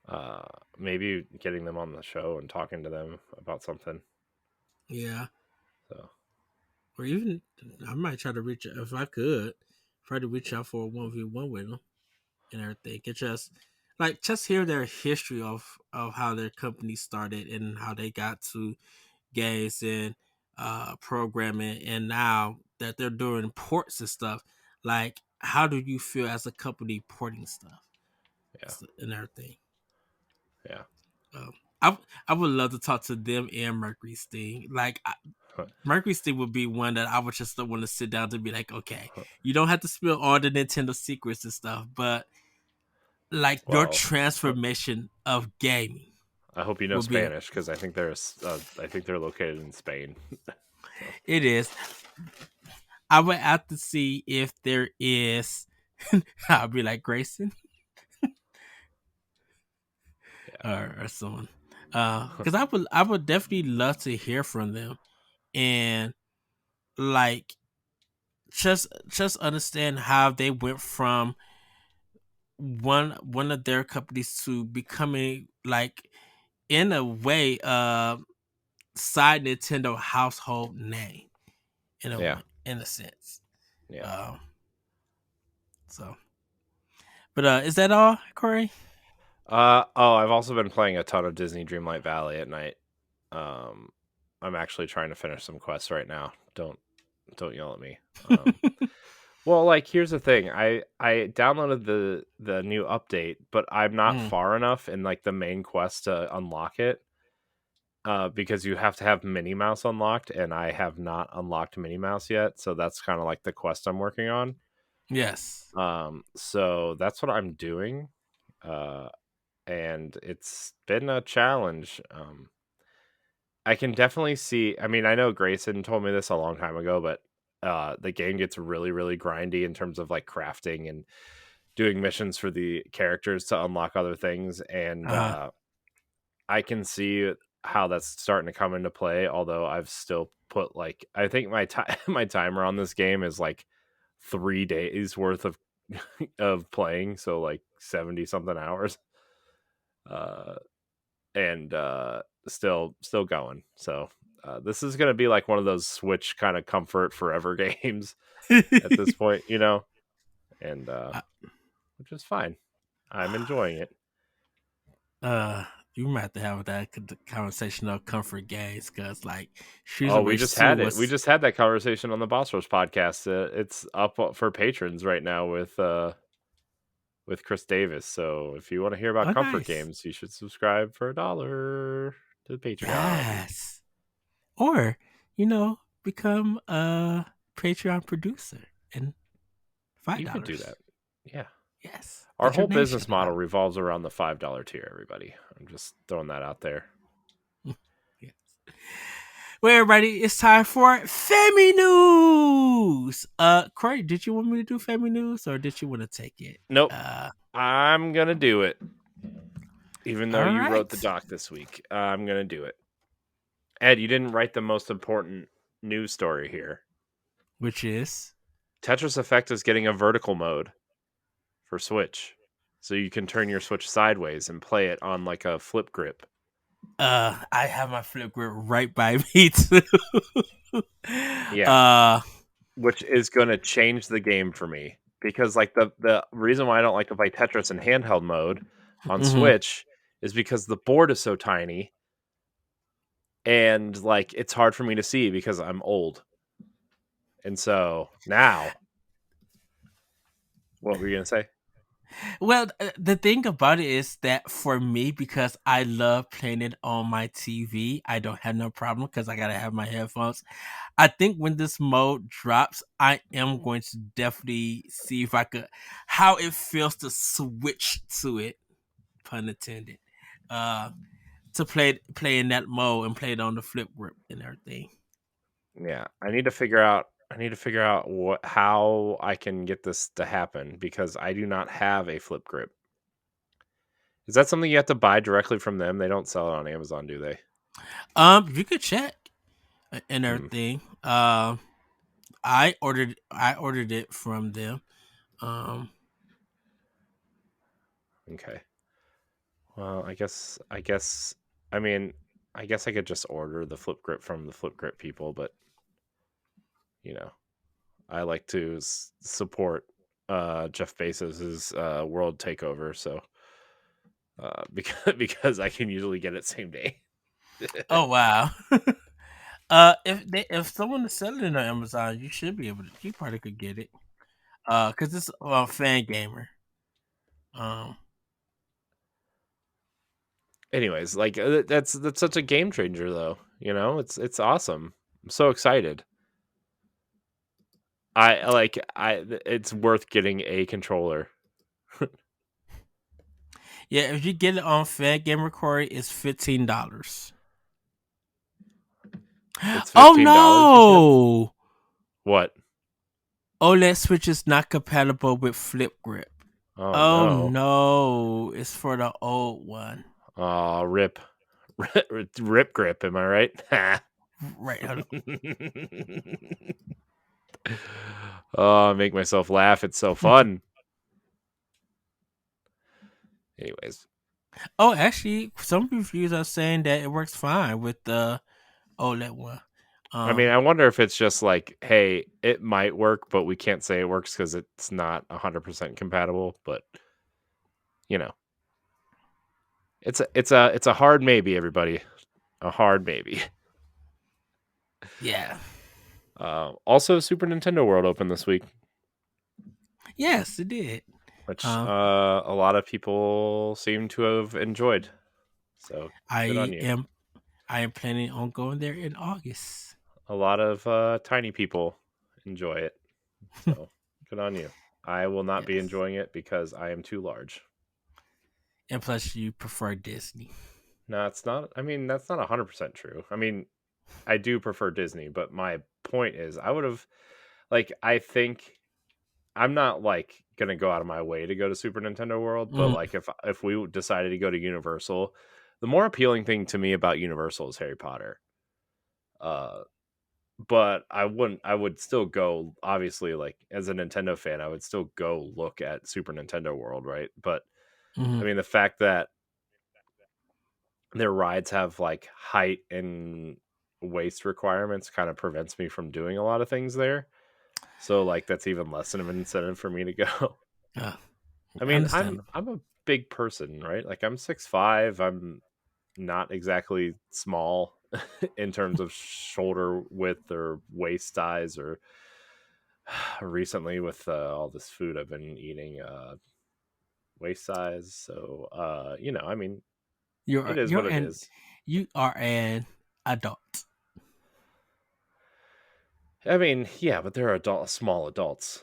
uh maybe getting them on the show and talking to them about something. Yeah. So, Or even I might try to reach if I could, try to reach out for a 1v1 with them and everything. It just hear their history of how their company started and how they got to games and programming, and now that they're doing ports and stuff. Like, how do you feel as a company porting stuff yeah. and everything? Yeah. Um, I I would love to talk to them and Mercury Sting. Like, Mercury Steam would be one that I would just want to sit down to be like, okay, you don't have to spill all the Nintendo secrets and stuff, but like your Well, transformation of gaming I hope you know will be Spanish because I think they're located in Spain. So, it is. I would have to see if there is. I'll be like Grayson or someone, yeah. because I would definitely love to hear from them and like just understand how they went from one of their companies to becoming like in a way side Nintendo household name Yeah. in a sense. Yeah. Um, so, but is that all, Corey? Oh, I've also been playing a ton of Disney Dreamlight Valley at night. Um, I'm actually trying to finish some quests right now. Don't yell at me. Well, like here's the thing. I downloaded the new update, but I'm not Mm, far enough in like the main quest to unlock it. Because you have to have Minnie Mouse unlocked, and I have not unlocked Minnie Mouse yet. So that's kind of like the quest I'm working on. yes. So that's what I'm doing. Uh, and it's been a challenge. I can definitely see. I mean, I know Grayson told me this a long time ago, but the game gets really, really grindy in terms of like crafting and doing missions for the characters to unlock other things. And Uh, I can see how that's starting to come into play. Although I've still put like I think my time my timer on this game is like 3 days worth of of playing, so like 70 something hours. Uh, and still going. So this is gonna be like one of those Switch kind of comfort forever games at this point, you know, and uh, which is fine. I'm enjoying it. uh, you might have to have that conversation of comfort games because, like, Streets Oh, of we Rage just 2 had it. We was just had that conversation on the Boss Rush podcast. It's up for patrons right now with Chris Davis. So if you want to hear about oh comfort nice. games, you should subscribe for $1 to Patreon. Yes. Or, you know, become a Patreon producer and five You could do that. dollars. Yeah. Yes. Our Get your whole name business shouted model out. revolves around the $5 tier, everybody. I'm just throwing that out there. Yes. Well, everybody, it's time for Femi News. Corey, did you want me to do Femi News or did you want to take it? Nope. Uh, I'm going to do it. Even though all you wrote the right. doc this week, I'm going to do it. Ed, you didn't write the most important news story here. Which is Tetris Effect is getting a vertical mode for Switch. So you can turn your Switch sideways and play it on like a flip grip. I have my flip grip right by me too. Yeah. uh Which is going to change the game for me. Because like the reason why I don't like to play Tetris in handheld mode on mhm. Switch is because the board is so tiny and like it's hard for me to see because I'm old. And so now, what were you gonna say? Well, the thing about it is that for me, because I love playing it on my TV, I don't have no problem because I gotta have my headphones. I think when this mode drops, I am going to definitely see if I could how it feels to switch to it, pun intended. Uh, to play in that mode and play it on the flip grip and everything. Yeah, I need to figure out. I need to figure out what how I can get this to happen because I do not have a flip grip. Is that something you have to buy directly from them? They don't sell it on Amazon, do they? You could check and Hmm. everything. I ordered it from them. Um, Okay. Well, I mean, I guess I could just order the flip grip from the flip grip people, but you know, I like to support Jeff Bezos's world takeover, so because I can usually get it same day. oh wow. If someone is selling it on Amazon, you should be able to. You probably could get it. Cause it's fan gamer. Um, Anyways, like that's such a game changer, though. You know, it's awesome. I'm so excited. It's worth getting a controller. yeah, if you get it on fan gamer, Corey, it's $15. It's Oh $15. You said no! what? OLED Switch is not compatible with flip grip. Oh Oh no! no, it's for the old one. Oh rip, rip grip. Am I right? Right, hold on. Oh, make myself laugh. It's so fun. Anyways, Oh, actually, some reviews are saying that it works fine with the OLED one. I mean, Um, I wonder if it's just like, hey, it might work, but we can't say it works because it's not 100% compatible. But you know, it's a hard maybe, everybody, a hard maybe. yeah, Also, Super Nintendo World opened this week, yes, it did. which Um, a lot of people seem to have enjoyed. So good on I you. am I am planning on going there in August. A lot of tiny people enjoy it. So good on you. I will not be Yes, enjoying it because I am too large. and plus you prefer Disney. No, it's not. I mean, that's not 100% true. I mean, I do prefer Disney, but my point is, I would have, like, I think I'm not like gonna go out of my way to go to Super Nintendo World, but Mm, like if we decided to go to Universal, the more appealing thing to me about Universal is Harry Potter. Uh, but I would still go, obviously, like as a Nintendo fan, I would still go look at Super Nintendo World, right? But I mhm, mean, the fact that their rides have like height and waist requirements kind of prevents me from doing a lot of things there. So like that's even less of an incentive for me to go. uh, I mean, understandable. I'm a big person, right? Like I'm 6'5". I'm not exactly small in terms of shoulder width or waist size or recently with all this food I've been eating waist size. So I mean, it is what it is. You are an adult. I mean, yeah, but they're small adults,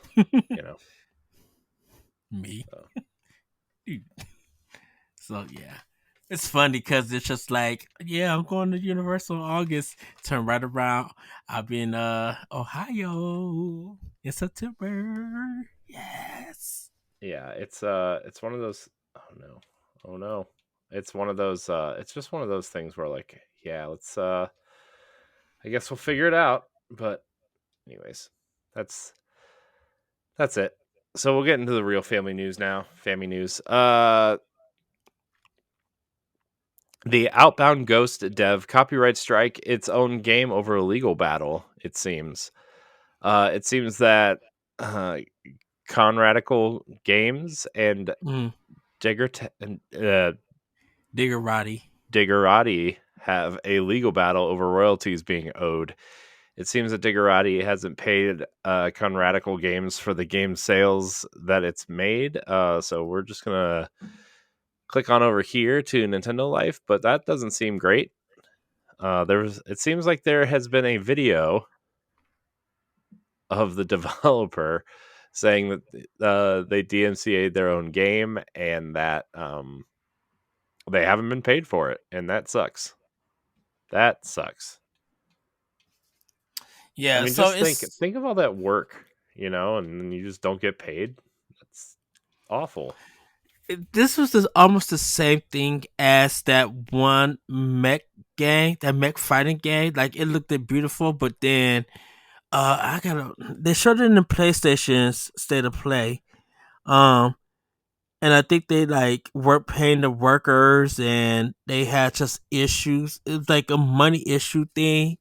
you know. Me. So So yeah. It's funny because it's just like, yeah, I'm going to Universal in August. Turn right around. I'll be in Ohio in September. Yes. yeah, it's one of those. Oh no, oh no, it's one of those. It's just one of those things where like, yeah, let's. I guess we'll figure it out. But anyways, that's that's it. So we'll get into the real family news now. Family news. The Outbound Ghost dev copyright strike its own game over a legal battle. It seems that uh, Conradical Games and Mm. Digger Diggerati. Diggerati have a legal battle over royalties being owed. It seems that Diggerati hasn't paid Conradical Games for the game sales that it's made. So we're just gonna click on over here to Nintendo Life, but that doesn't seem great. It seems like there has been a video of the developer saying that they DMCA'd their own game and that they haven't been paid for it, and that sucks. That sucks. I Yeah, mean, so just it's think of all that work, and then you just don't get paid. That's awful. this was almost the same thing as that one mech game, that mech fighting game. Like it looked beautiful, but then I gotta they showed it in the PlayStation's state of play. Um and I think they like weren't paying the workers and they had just issues. It was like a money issue thing.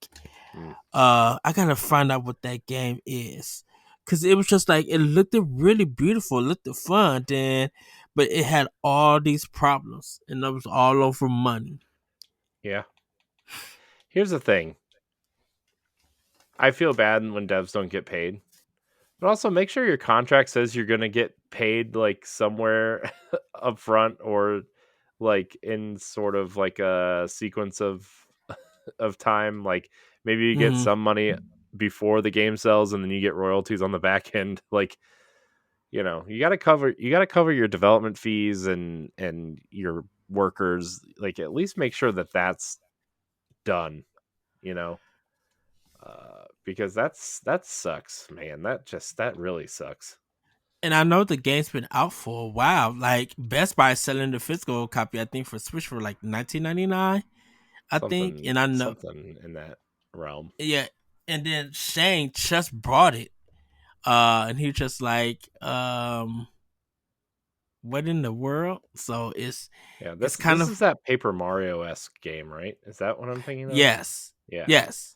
Mm, I gotta find out what that game is. Cause it was just like it looked really beautiful, it looked fun, then but it had all these problems and it was all over money. yeah. Here's the thing. I feel bad when devs don't get paid, but also make sure your contract says you're gonna get paid like somewhere up front or like in sort of like a sequence of time. Like maybe you get Hmm. some money before the game sells and then you get royalties on the back end. Like, you gotta cover your development fees and your workers. Like at least make sure that that's done, you know. Because that sucks, man. That really sucks. And I know the game's been out for a while. Like Best Buy is selling the physical copy, I think, for Switch for like 19.99. I think, Something and I know, something in that realm. yeah. And then Shane just brought it, and he just like, what in the world? So Yeah, it's kind this of is that Paper Mario esque game, right? Is that what I'm thinking of? yes, Yeah. yes.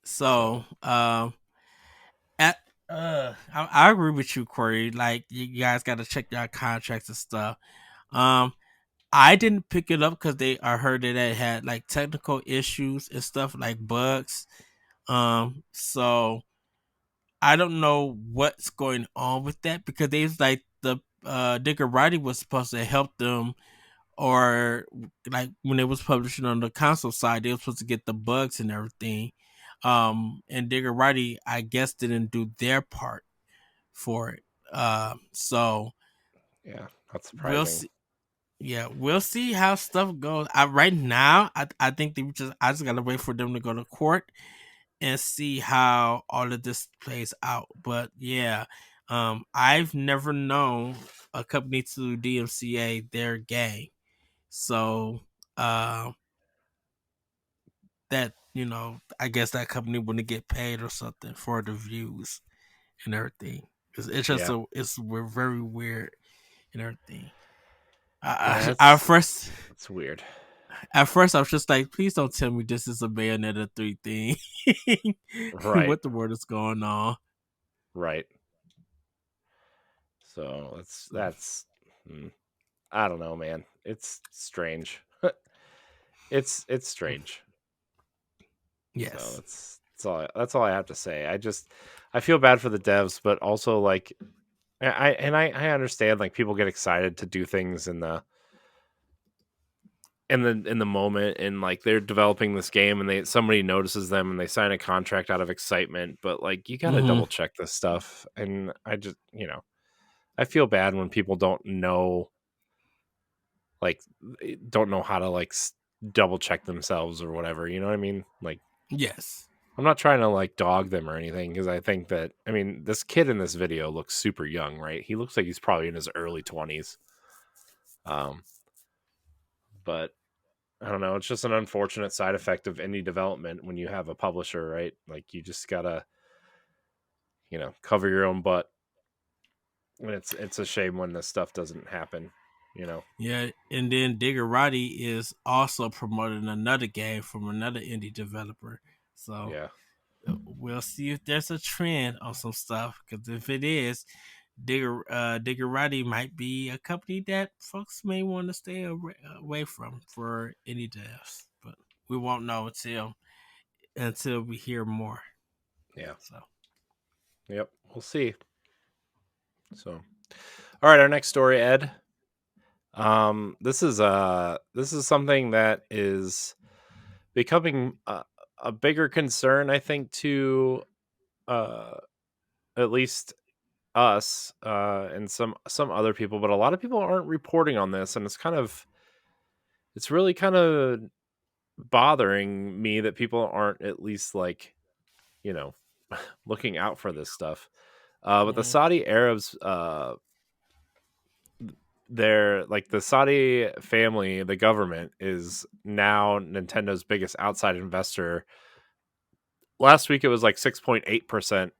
So, So at I agree with you, Corey. Like you guys got to check your contracts and stuff. Um, I didn't pick it up because I heard that it had like technical issues and stuff like bugs. So I don't know what's going on with that because they was like the Diggerati was supposed to help them, or like when it was publishing on the console side, they were supposed to get the bugs and everything. And Diggerati, I guess, didn't do their part for it. So yeah, not we'll surprising. see. Yeah, we'll see how stuff goes. Right now, I think I just gotta wait for them to go to court and see how all of this plays out. But yeah, I've never known a company to DMCA their game, so uh, that I guess that company wouldn't get paid or something for the views and everything. It's just Yeah, we're very weird and everything. yeah, I first it's weird. At first, I was just like, please don't tell me this is a Bayonetta 3 thing. Right, What the word is going on? right. So that's mm, I don't know, man. It's strange. It's strange. So Yes. that's all I have to say. I feel bad for the devs, but also like I understand like people get excited to do things in the moment, and like they're developing this game and they somebody notices them and they sign a contract out of excitement, but like you got to Hmm. double check this stuff. And I feel bad when people like don't know how to double check themselves or whatever, you know what I mean? Like Yes. I'm not trying to like dog them or anything, because I think that, I mean, this kid in this video looks super young, right? He looks like he's probably in his early 20s. Um, but I don't know. It's just an unfortunate side effect of indie development when you have a publisher, right? Like you just gotta, cover your own butt. And it's a shame when this stuff doesn't happen, you know? Yeah. And then Diggerati is also promoting another game from another indie developer. So Yeah. we'll see if there's a trend on some stuff. Because if it is, Diggerati might be a company that folks may want to stay away from for indie devs. But we won't know until we hear more. Yeah. So. Yep. We'll see. So, all right, our next story, Ed. This is something that is becoming a bigger concern, I think, to uh, at least us and some other people, but a lot of people aren't reporting on this, and it's really kind of bothering me that people aren't at least like you know looking out for this stuff. But the Mhm. Saudi Arabs, they're like the Saudi family, the government is now Nintendo's biggest outside investor. Last week it was like 6.8%,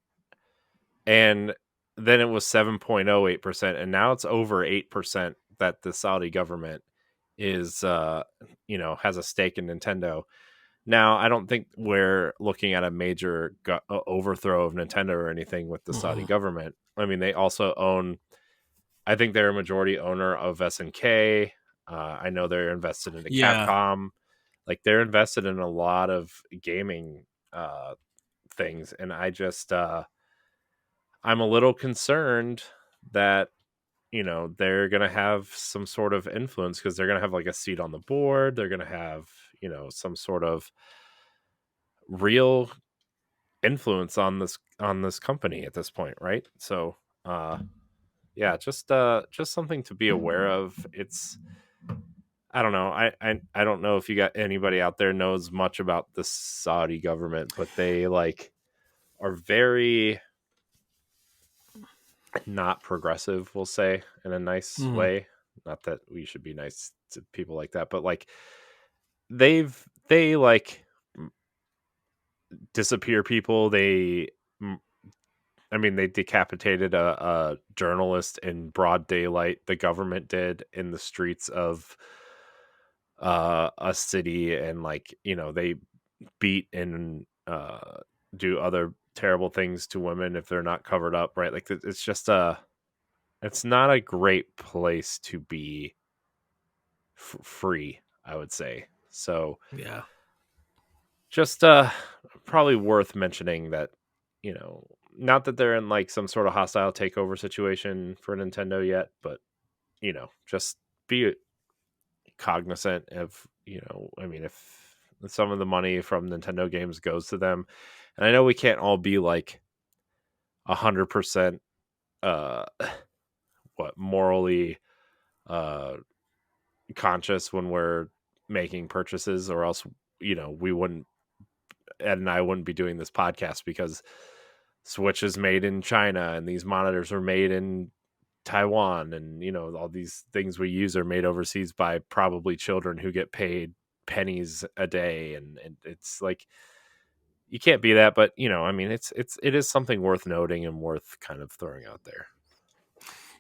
and then it was 7.08%, and now it's over 8% that the Saudi government is has a stake in Nintendo. Now, I don't think we're looking at a major overthrow of Nintendo or anything with the Saudi Mhm. government. I mean, they also own, I think they're a majority owner of SNK. I know they're invested into Yeah. Capcom. Like they're invested in a lot of gaming things, and I'm a little concerned that they're gonna have some sort of influence, because they're gonna have like a seat on the board. They're gonna have some sort of real influence on this company at this point, right? So yeah, just something to be aware of. It's I don't know. I don't know if you got anybody out there knows much about the Saudi government, but they like are very not progressive, we'll say, in a nice Mhm. way. Not that we should be nice to people like that, but like they like disappear people. I mean, they decapitated a journalist in broad daylight. The government did, in the streets of a city, and like they beat and uh, do other terrible things to women if they're not covered up, right? Like it's just it's not a great place to be free, I would say. So Yeah. just probably worth mentioning that, you know, not that they're in like some sort of hostile takeover situation for Nintendo yet, but you know, just be cognizant of, you know, I mean, if some of the money from Nintendo games goes to them, and I know we can't all be like 100% uh what morally uh conscious when we're making purchases, or else, you know, we wouldn't, Ed and I wouldn't be doing this podcast, because Switch is made in China and these monitors are made in Taiwan, and you know, all these things we use are made overseas by probably children who get paid pennies a day, and it's like you can't be that, but you know, I mean, it is something worth noting and worth kind of throwing out there.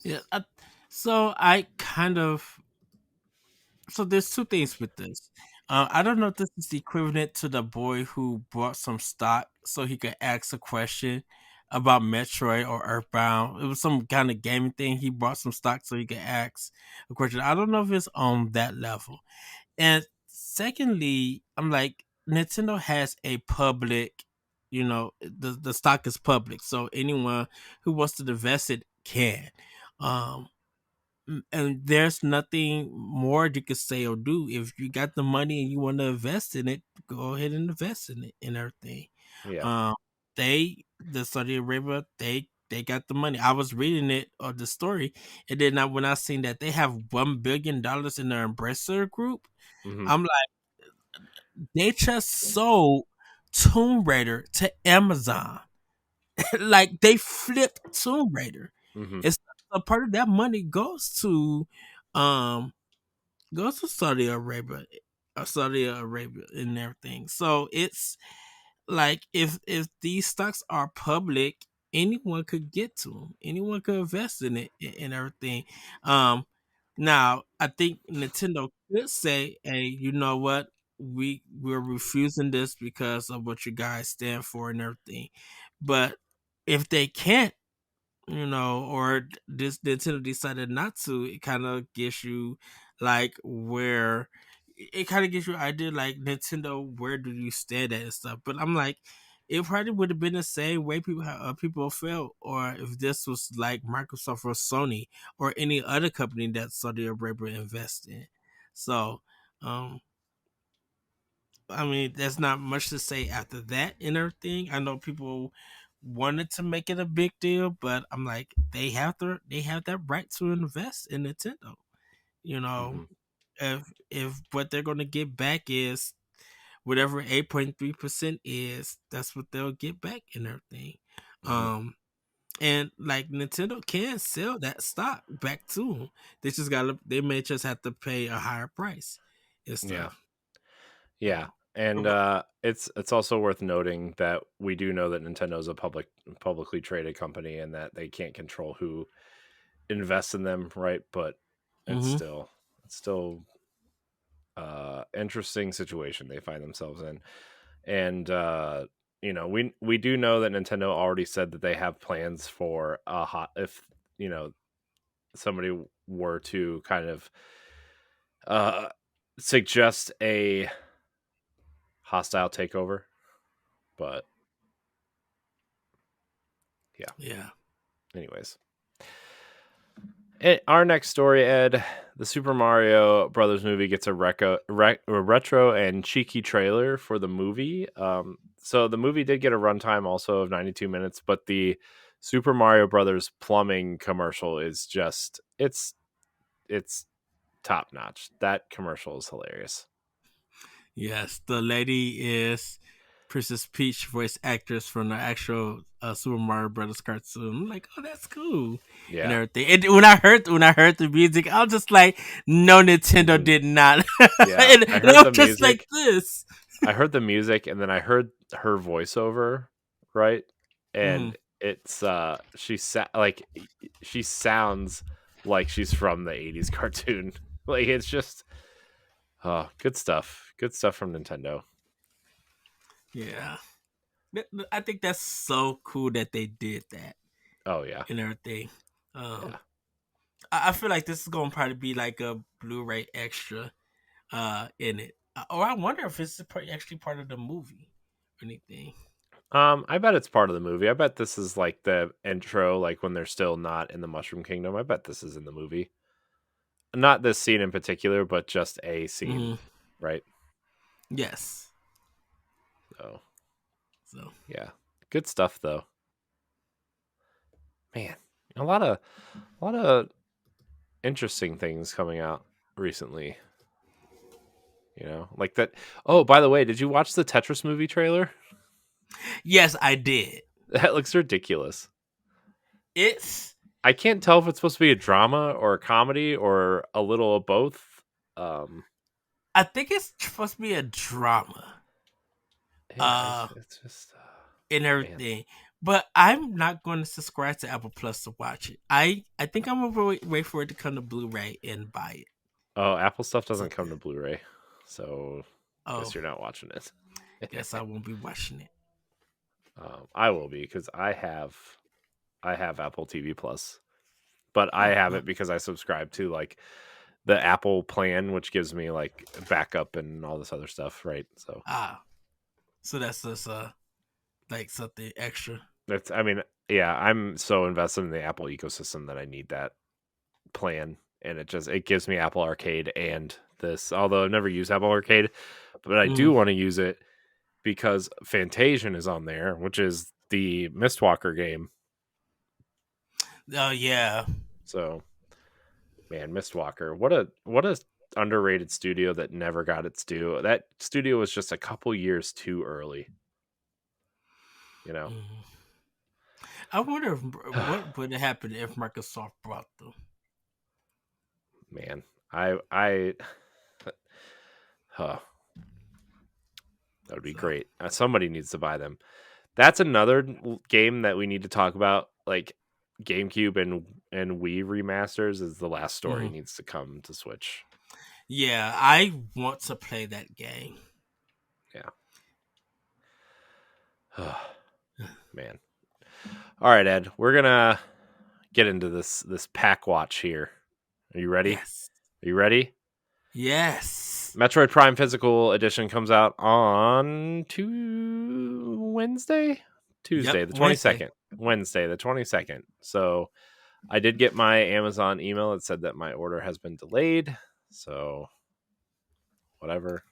Yeah. So I kind of so there's two things with this. I don't know if this is equivalent to the boy who bought some stock so he could ask a question about Metroid or Earthbound. It was some kind of gaming thing. He bought some stock so he could ask a question. I don't know if it's on that level. And secondly, I'm like, Nintendo has a public, the stock is public, so anyone who wants to invest it can. Um, and there's nothing more you could say or do. If you got the money and you want to invest in it, go ahead and invest in it and everything. Yeah. Um, the Saudi Arabia, they got the money. I was reading it or the story, and then when I seen that they have $1 billion in their Embracer group, Hmm. I'm like, they just sold Tomb Raider to Amazon. Like they flipped Tomb Raider. Hmm. It's a part of that money um goes to Saudi Arabia and everything. So it's like if these stocks are public, anyone could get to them. Anyone could invest in it and everything. Um, Now I think Nintendo could say, "Hey, you know what? We're refusing this because of what you guys stand for and everything." But if they can't, or this Nintendo decided not to, it kind of gives you like where it kind of gives you an idea like Nintendo, where do you stand at and stuff. But I'm like, it probably would have been the same way people felt, or if this was like Microsoft or Sony or any other company that Saudi Arabia invest in. So, um, I mean, there's not much to say after that and everything. I know people wanted to make it a big deal, but I'm like, they have that right to invest in Nintendo. You know, Hmm. if what they're gonna get back is whatever 8.3% is, that's what they'll get back and everything. Hmm. Um and like Nintendo can sell that stock back to them. They may just have to pay a higher price and Yeah. stuff. Yeah. Um, And it's also worth noting that we do know that Nintendo is a publicly traded company, and that they can't control who invests in them, right? But it's mm-hmm. still it's still interesting situation they find themselves in. And you know, we do know that Nintendo already said that they have plans for a hot, if you know, somebody were to kind of uh suggest a hostile takeover. But yeah, Yeah. anyways, our next story, Ed, the Super Mario Brothers movie gets a retro and cheeky trailer for the movie. So the movie did get a runtime also of 92 minutes, but the Super Mario Brothers plumbing commercial is just it's top notch. That commercial is hilarious. Yes, the lady is Princess Peach, voice actress from the actual Super Mario Brothers cartoon. I'm like, oh, that's cool and Yeah. everything. And when I heard the music, I was just like, no, Nintendo Mhm. did not. Yeah, and I I heard was the just like music. this. I heard the music, and then I heard her voiceover, right? Hmm. And it's like she sounds like she's from the 80s cartoon. Like it's just oh, good stuff. Good stuff from Nintendo. Yeah. I think that's so cool that they did that Oh yeah, and everything. Um, yeah. I feel like this is gonna probably be like a Blu-ray extra in it. Or I wonder if it's actually part of the movie or anything. I bet it's part of the movie. I bet this is like the intro, like when they're still not in the Mushroom Kingdom. I bet this is in the movie. Not this scene in particular, but just a scene, Hmm. right? Yes. So So yeah, good stuff though. Man, a lot of interesting things coming out recently. Like that. Oh, by the way, did you watch the Tetris movie trailer? yes, I did. That looks ridiculous. It's I can't tell if it's supposed to be a drama or a comedy or a little of both. Um, I think it's supposed to be a drama. yeah, Uh it's just and man. everything. But I'm not going to subscribe to Apple Plus to watch it. I think I'm gonna wait for it to come to Blu-ray and buy it. Oh, Apple stuff doesn't come to Something. Blu-ray, so Oh, guess you're not watching it. guess I won't be watching it. I will be because I have Apple TV Plus, but I Oh, have well, it because I subscribe to like the Apple plan, which gives me like backup and all this other stuff, right? So ah, so that's just like something extra. that's, I mean, yeah, I'm so invested in the Apple ecosystem that I need that plan, and it gives me Apple Arcade and this. Although I've never used Apple Arcade, but I do Mm. want to use it because Fantasian is on there, which is the Mistwalker game. Oh yeah. So man, Mistwalker, what a underrated studio that never got its due. That studio was just a couple years too early, you know. Mm. I wonder if, what would happen if Microsoft brought them. Man, I huh, that would be So great. Somebody needs to buy them. That's another game that we need to talk about. Like GameCube and Wii remasters is the last story mhm. needs to come to Switch. Yeah, I want to play that game. Yeah, man. All right, Ed, we're gonna get into this pack watch here. Are you ready? Yes. Are you ready? Yes. Metroid Prime Physical Edition comes out on Yep. Tuesday, the Wednesday. 22nd. Wednesday, the 22nd. So I did get my Amazon email. It said that my order has been delayed. So whatever.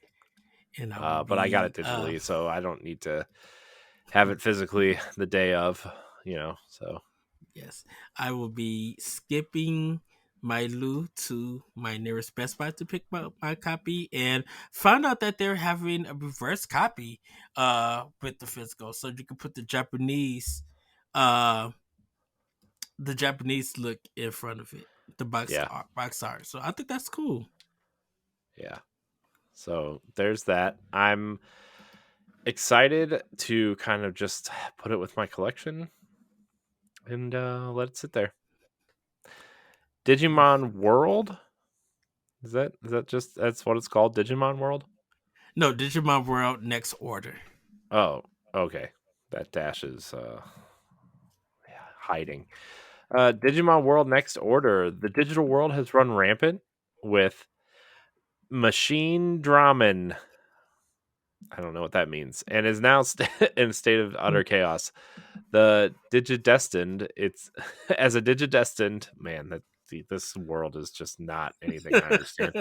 And I will But I got be it digitally, so I don't need to have it physically the day of, so yes, I will be skipping my Lou to my nearest Best Buy to pick my copy and found out that they're having a reverse copy with the physical. So you can put uh the Japanese look in front of it. The yeah, box art. So I think that's cool. yeah. So there's that. I'm excited to kind of just put it with my collection and let it sit there. Digimon World? Is that just that's what it's called? Digimon World? No, Digimon World Next Order. Oh, okay. That dash is hiding. Digimon World Next Order. The digital world has run rampant with machine Dramen. I don't know what that means, and is now in a state of utter chaos. The Digidestined, it's as a Digidestined man. This world is just not anything I understand.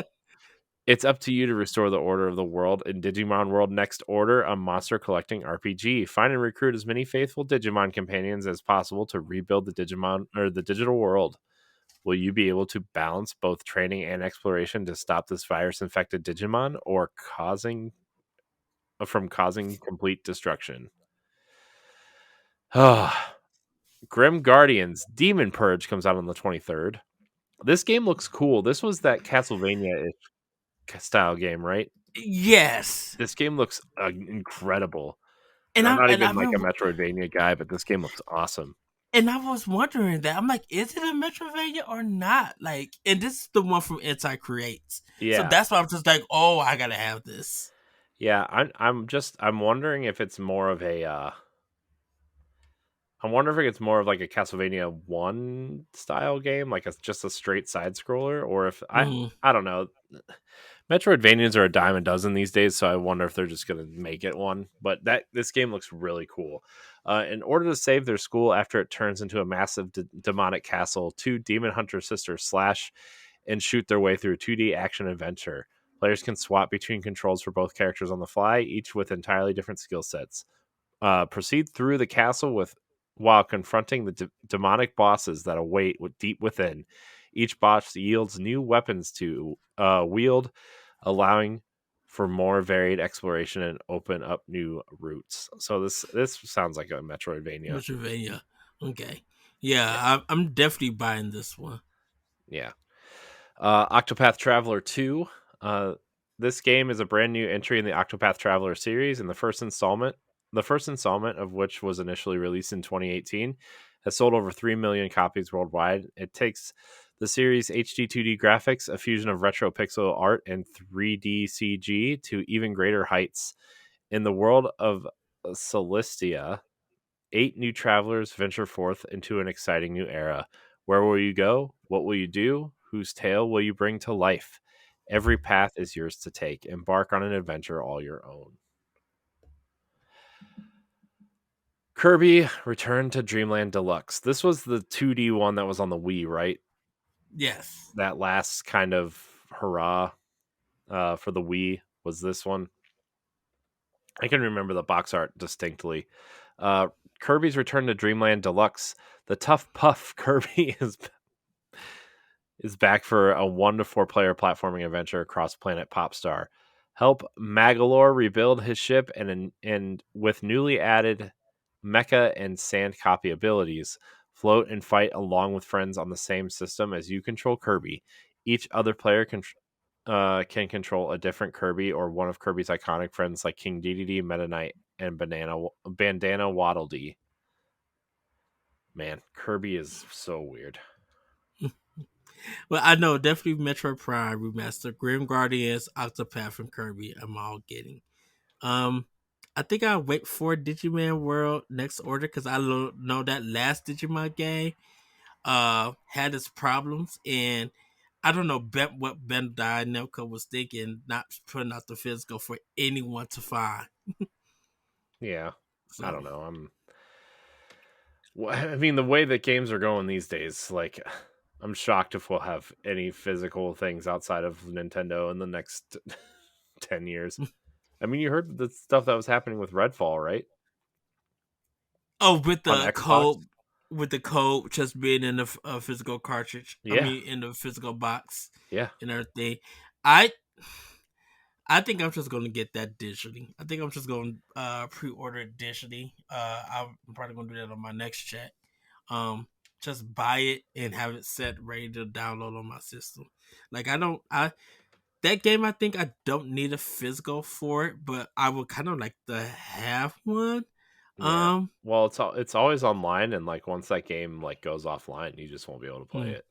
It's up to you to restore the order of the world in Digimon World Next Order, a monster collecting RPG. Find and recruit as many faithful Digimon companions as possible to rebuild the Digimon or the digital world. Will you be able to balance both training and exploration to stop this virus infected Digimon or causing complete destruction? Grim Guardians Demon Purge comes out on the 23rd. This game looks cool. This was that Castlevania style game, right? Yes. This game looks incredible. And And I'm not and even I've like a been Metroidvania guy, but this game looks awesome. and I was wondering that. I'm like, is it a Metrovania or not? Like, and this is the one from Anti Creates. So Yeah. that's why I'm just like, oh, I gotta have this. Yeah, I'm wondering if it's more of a I wonder if it gets more of like a Castlevania 1 style game, like it's just a straight side scroller, or if Mm, I don't know. Metroidvanias are a dime a dozen these days, so I wonder if they're just going to make it one. But that this game looks really cool. In order to save their school after it turns into a massive demonic castle, two demon hunter sisters slash and shoot their way through a 2D action adventure. Players can swap between controls for both characters on the fly, each with entirely different skill sets. Proceed through the castle with while confronting the demonic bosses that await deep within. Each boss yields new weapons to wield, allowing for more varied exploration and open up new routes. So this sounds like a Metroidvania. Pennsylvania. Okay. Yeah, Yeah, I'm definitely buying this one. yeah. Octopath Traveler 2. Uh, this game is a brand new entry in the Octopath Traveler series, and the first installment of which was initially released in 2018, has sold over 3 million copies worldwide. It takes the series' HD 2D graphics, a fusion of retro pixel art and 3D CG, to even greater heights. In the world of Celestia, 8 new travelers venture forth into an exciting new era. Where will you go? What will you do? Whose tale will you bring to life? Every path is yours to take. Embark on an adventure all your own. Kirby Return to Dreamland Deluxe. This was the 2D one that was on the Wii, right? Yes. That last kind of hurrah for the Wii was this one. I can remember the box art distinctly. Uh, Kirby's Return to Dreamland Deluxe. The tough puff Kirby is back for a 1 to 4 player platforming adventure across planet Popstar. Help Magalore rebuild his ship and with newly added mecha and sand copy abilities, float and fight along with friends on the same system as you control Kirby. Each other player can control a different Kirby or one of Kirby's iconic friends like King Dedede, Meta Knight, and Bandana Waddle Dee. Man, Kirby is so weird. Well, I know definitely Metroid Prime Remaster, Grim Guardians, Octopath, and Kirby. I'm all getting. Um, I think I'll wait for Digimon World next order because I know that last Digimon game had its problems, and I don't know what Bandai Namco was thinking, not putting out the physical for anyone to find. Yeah, I So, don't know. I mean, the way that games are going these days, like, I'm shocked if we'll have any physical things outside of Nintendo in the next 10 years. I mean, you heard the stuff that was happening with Redfall, right? oh, with On the Xbox? code just being in the physical cartridge. I Yeah, mean, in the physical box yeah. and everything. I I think I'm just gonna get that digitally. I think I'm just gonna pre-order it digitally. I'm probably gonna do that on my next chat. Just buy it and have it set ready to download on my system. Like I that game I think I don't need a physical for it, but I would kind of like to have one. Yeah. Um, Well, it's always online, and like once that game like goes offline, you just won't be able to play hmm. it.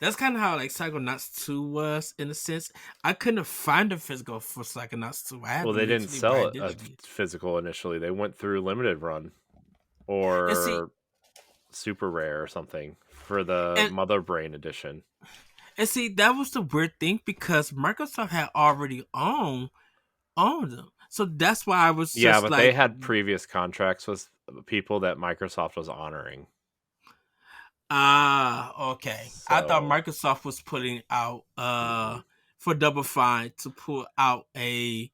That's kind of how like Psychonauts 2 was in a sense. I couldn't find a physical for Psychonauts 2. I had Well, to they didn't literally buy sell it a digitally. physical initially. They went through limited run And see, or super rare or something for the and Mother Brain edition. And see, that was the weird thing because Microsoft had already owned them. So that's why I was Yeah, just but they like, had previous contracts with people that Microsoft was honoring. okay. I thought So, Microsoft was putting out mm-mm. for Double Fine to put out a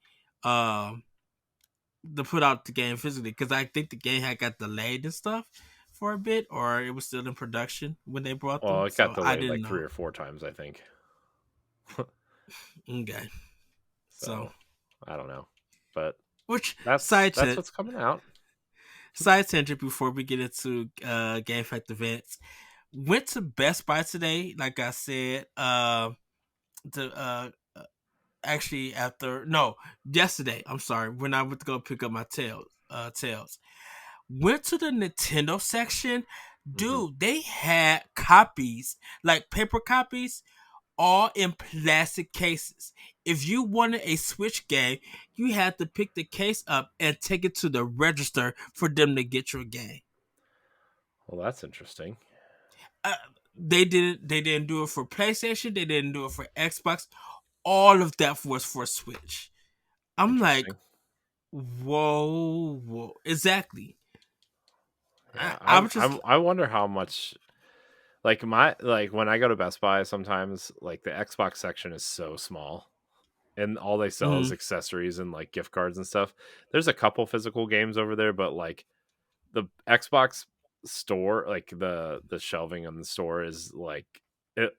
to put out the game physically because I think the game had got delayed and stuff for a bit, or it was still in production when they brought Well, them. it got So I delayed didn't like know. 3 or 4 times, I think. Okay. So So, I don't know, but which that's what's coming out. side tangent before we get into game effect events. Went to Best Buy today, like I said, to actually after no yesterday. I'm sorry, when I went to go pick up my tails. Went to the Nintendo section, Hmm. dude. They had copies, like paper copies, all in plastic cases. If you wanted a Switch game, you had to pick the case up and take it to the register for them to get your game. Well, that's interesting. Uh, they didn't do it for PlayStation. They didn't do it for Xbox. All of that was for Switch. I'm like, Interesting. whoa, whoa, exactly. Yeah, I was just, I wonder how much like when I go to Best Buy sometimes like the Xbox section is so small and all they sell is mm, accessories and like gift cards and stuff. There's a couple physical games over there, but like the Xbox store, like the shelving in the store is like it,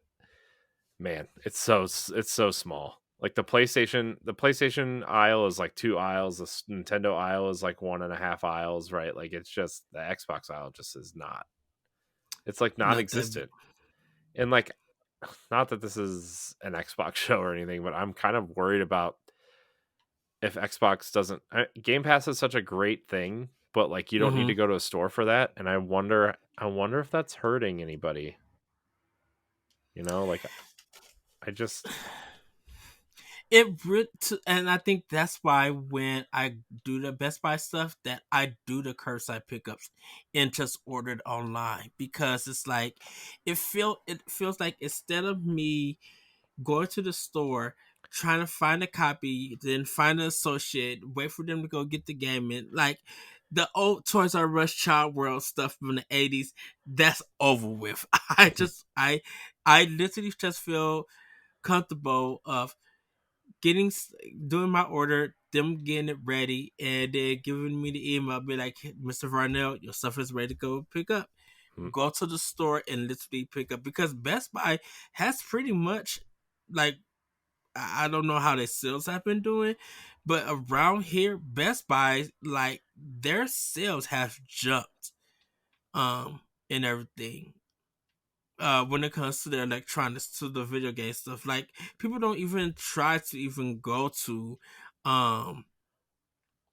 man, it's so small. Like the PlayStation aisle is like two aisles. The Nintendo aisle is like one and a half aisles, right? Like it's just the Xbox aisle just is not. It's like not that. non-existent. And like, not that this is an Xbox show or anything, but I'm kind of worried about if Xbox doesn't. Game Pass is such a great thing, but like you don't need Mm-hmm. to go to a store for that. And I wonder if that's hurting anybody. You know, like I just, And I think that's why when I do the Best Buy stuff, that I do the curbside pickups and just order it online, because it's like it feels like instead of me going to the store, trying to find a copy, then find an associate, wait for them to go get the game in, like the old Toys R Us Child World stuff from the '80s, that's over with. I literally just feel comfortable of getting doing my order, them getting it ready, and then giving me the email, be like, Mr. Varnell, your stuff is ready to go pick up. mm, Go to the store and literally pick up, because Best Buy has pretty much, like, I don't know how their sales have been doing, but around here, Best Buy, like, their sales have jumped, and everything. When it comes to the electronics, to the video game stuff, like, people don't even try to even go to, um,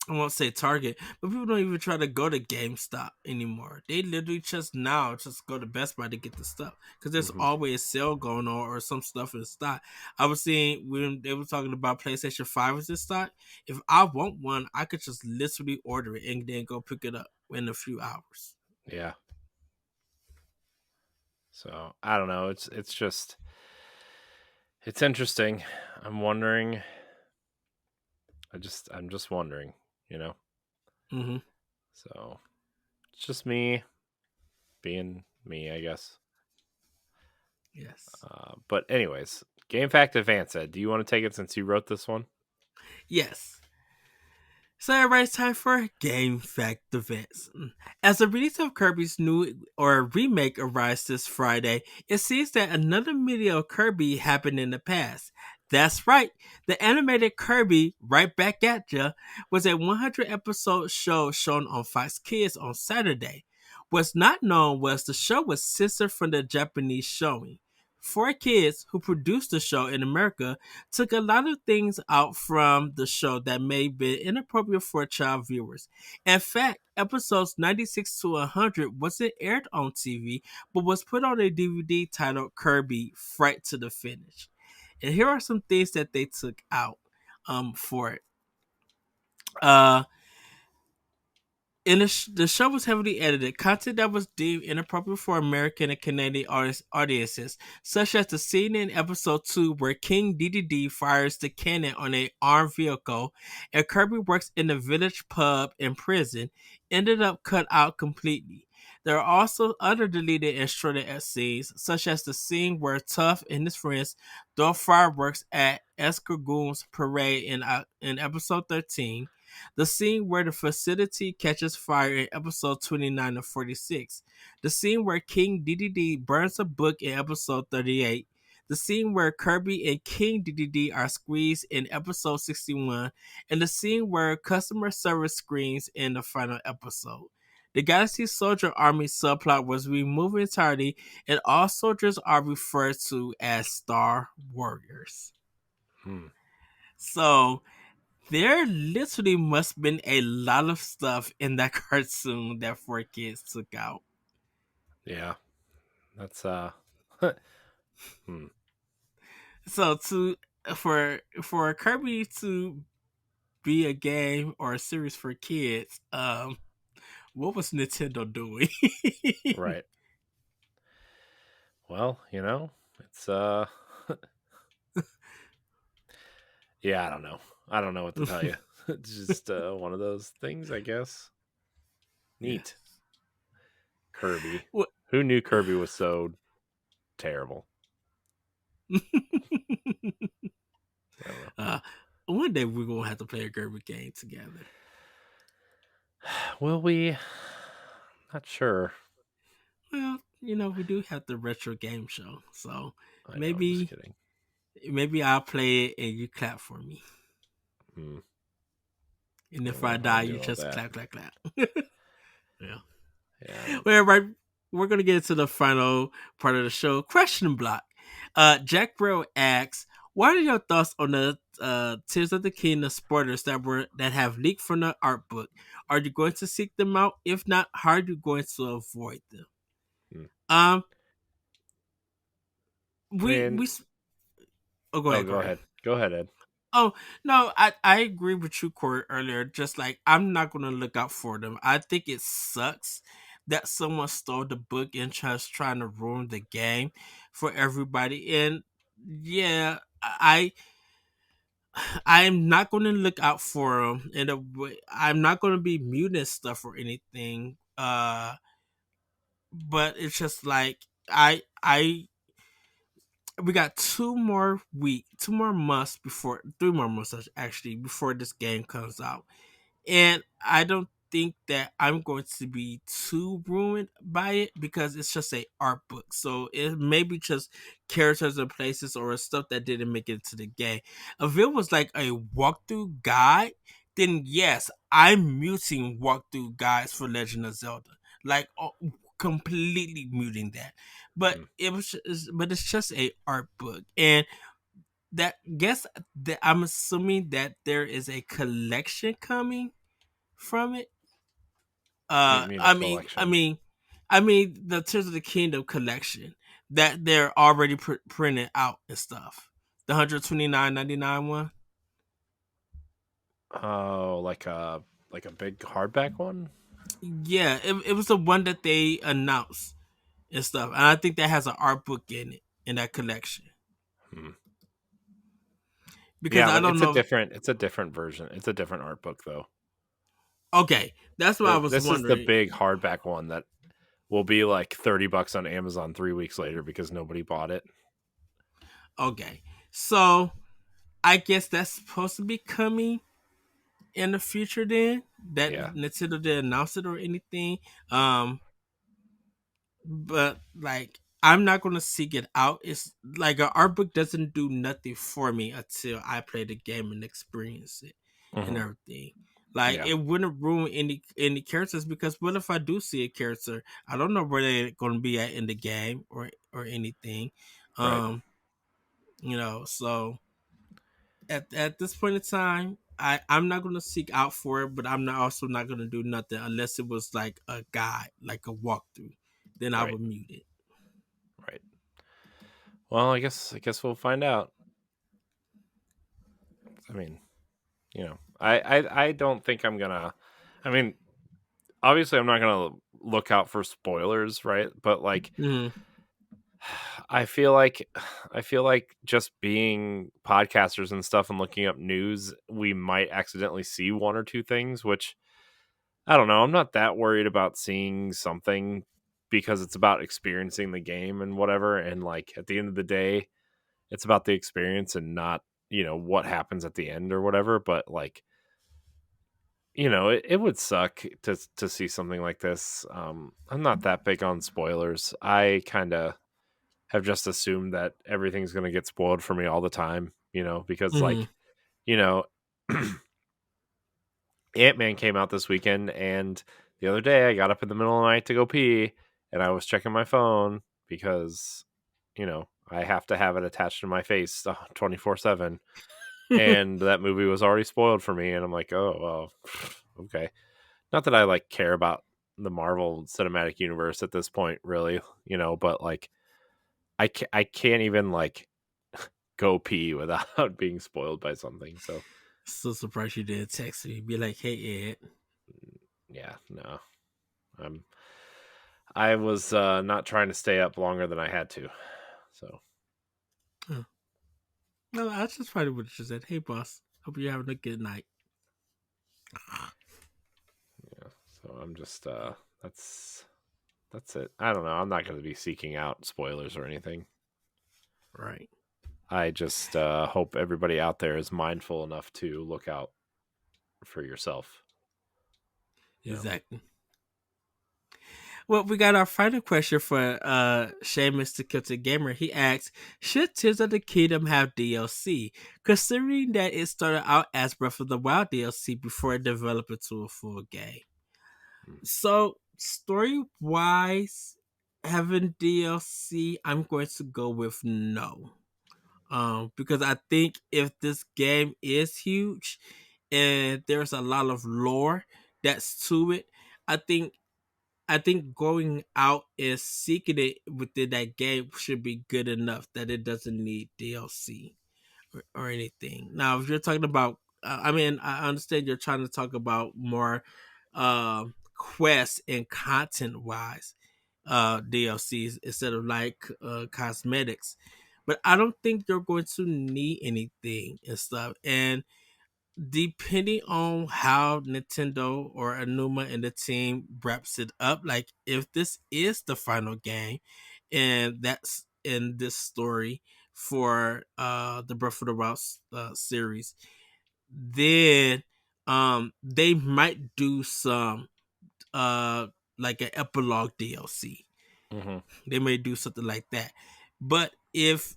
I won't say Target, but people don't even try to go to GameStop anymore. They literally just now just go to Best Buy to get the stuff, because there's mhm. always a sale going on or some stuff in stock. I was seeing when they were talking about PlayStation 5 is in stock. If I want one, I could just literally order it and then go pick it up in a few hours. Yeah. So I don't know. It's just it's interesting. I'm wondering. I'm just wondering. You know. Mm-hmm. So it's just me being me, I guess. Yes. But anyways, Game Fact Advance Ed, do you want to take it since you wrote this one? Yes. So everybody's time for Game Fact Events. As the release of Kirby's new or remake arrives this Friday, it seems that another media of Kirby happened in the past. That's right, the animated Kirby Right Back at Ya was a 100 episode show shown on Fox Kids on Saturday. What's not known was the show was censored from the Japanese showing. Four kids who produced the show in America took a lot of things out from the show that may be inappropriate for child viewers. In fact, episodes 96 to 100 wasn't aired on TV, but was put on a DVD titled Kirby Fright to the Finish. And here are some things that they took out for it. Uh, the show was heavily edited. Content that was deemed inappropriate for American and Canadian audiences, such as the scene in episode 2 where King DDD fires the cannon on a armed vehicle and Kirby works in the village pub and prison, ended up cut out completely. There are also other deleted and shortened scenes, such as the scene where Tough and his friends throw fireworks at Escargoon's parade in episode 13, the scene where the facility catches fire in episode 29 of 46, the scene where King DDD burns a book in episode 38, the scene where Kirby and King DDD are squeezed in episode 61, and the scene where customer service screams in the final episode. The Galaxy Soldier Army subplot was removed entirely, and all soldiers are referred to as Star Warriors. Hmm. So, there literally must have been a lot of stuff in that cartoon that 4 kids took out. Yeah, that's hmm. So to for Kirby to be a game or a series for kids, what was Nintendo doing? Right. Well, it's yeah, I don't know. I don't know what to tell you. It's just one of those things, I guess. Yeah. Neat. Kirby. What? Who knew Kirby was so terrible? I don't know. uh, one day we're gonna have to play a Kirby game together. Will we? Not sure. Well, we do have the retro game show, so I know. I'm just maybe kidding. maybe I'll play it and you clap for me. Hmm. And I if don't know I if I die, can you do all just that. clap, clap, clap. Yeah. Yeah, I don't. Well, right, we're gonna get into the final part of the show. Question block. Jack Bro asks, "What are your thoughts on the Tears of the Kingdom spoilers that have leaked from the art book? Are you going to seek them out? If not, how are you going to avoid them?" Hmm. Um, I we mean, we. Oh, go oh, ahead, go go ahead. ahead. Go ahead, Ed. Oh no, I agree with you, Corey, earlier. Just like I'm not gonna look out for them. I think it sucks that someone stole the book and just trying to ruin the game for everybody. And yeah, I'm not gonna look out for them in a way. I'm not gonna be muting stuff or anything. But it's just like I we got 2 more months before 3 more months actually before this game comes out, and I don't think that I'm going to be too ruined by it because it's just a art book. So it may be just characters and places or stuff that didn't make it to the game. If it was like a walkthrough guide, then yes, I'm muting walkthrough guides for Legend of Zelda. Like completely muting that. But Hmm. it's just a art book, and that guess that I'm assuming that there is a collection coming from it. What do you mean a I mean, I collection? mean, I mean the Tears of the Kingdom collection that they're already printed out and stuff. The 129.99 one. Oh, like a big hardback one? Yeah, it was the one that they announced and stuff, and I think that has an art book in it in that collection Hmm. because Yeah, I but don't it's a know. different it's a different version. It's a different art book though. Okay, that's what I was This is the wondering. big hardback one that will be like $30 on Amazon 3 weeks later because nobody bought it. Okay, so I guess that's supposed to be coming in the future then that Yeah. Nintendo didn't announce it or anything. Um, but like I'm not gonna seek it out. It's like an art book doesn't do nothing for me until I play the game and experience it and Hmm. everything. Like Yeah. it wouldn't ruin any characters because what if I do see a character? I don't know where they're gonna be at in the game or anything. Right. Um, so at this point in time, I'm not gonna seek out for it, but I'm not also not gonna do nothing unless it was like a guide, like a walkthrough. Then I Right. would mute it. Right. Well, I guess we'll find out. I mean, I don't think I'm gonna. I mean, obviously, I'm not gonna look out for spoilers, right? But like, Mm, I feel like I feel like just being podcasters and stuff and looking up news, we might accidentally see one or two things, which I don't know. I'm not that worried about seeing something because it's about experiencing the game and whatever. And like at the end of the day, it's about the experience and not, what happens at the end or whatever. But like, it would suck to see something like this. I'm not that big on spoilers. I kind of have just assumed that everything's going to get spoiled for me all the time, because mm, like, you know, Ant-Man came out this weekend, and the other day I got up in the middle of the night to go pee, and I was checking my phone because, I have to have it attached to my face 24/7, and that movie was already spoiled for me, and I'm like, oh well, okay. Not that I like care about the Marvel Cinematic Universe at this point, really, but like I can't even like go pee without being spoiled by something. So So surprised you didn't text me. Be like, hey Ed. Yeah, no. I'm I was not trying to stay up longer than I had to. So, Oh. No, I just probably would have just said, hey boss, hope you're having a good night. yeah. So I'm just that's it. I don't know. I'm not going to be seeking out spoilers or anything. Right. I just hope everybody out there is mindful enough to look out for yourself. You know. Exactly. Well, we got our final question for Seamus the Kilted Gamer. He asks, should Tears of the Kingdom have DLC? Considering that it started out as Breath of the Wild DLC before it developed into a full game. So, story wise, having DLC, I'm going to go with no. Because I think if this game is huge and there's a lot of lore that's to it, I think going out and seeking it within that game should be good enough that it doesn't need DLC or anything. Now, if you're talking about, I mean, I understand you're trying to talk about more quests and content wise DLCs instead of like cosmetics, but I don't think you're going to need anything and stuff. And depending on how Nintendo or Anuma and the team wraps it up, like if this is the final game and that's in this story for the Breath of the Wild series, then they might do some uh like an epilogue DLC. Mm-hmm. They may do something like that. But if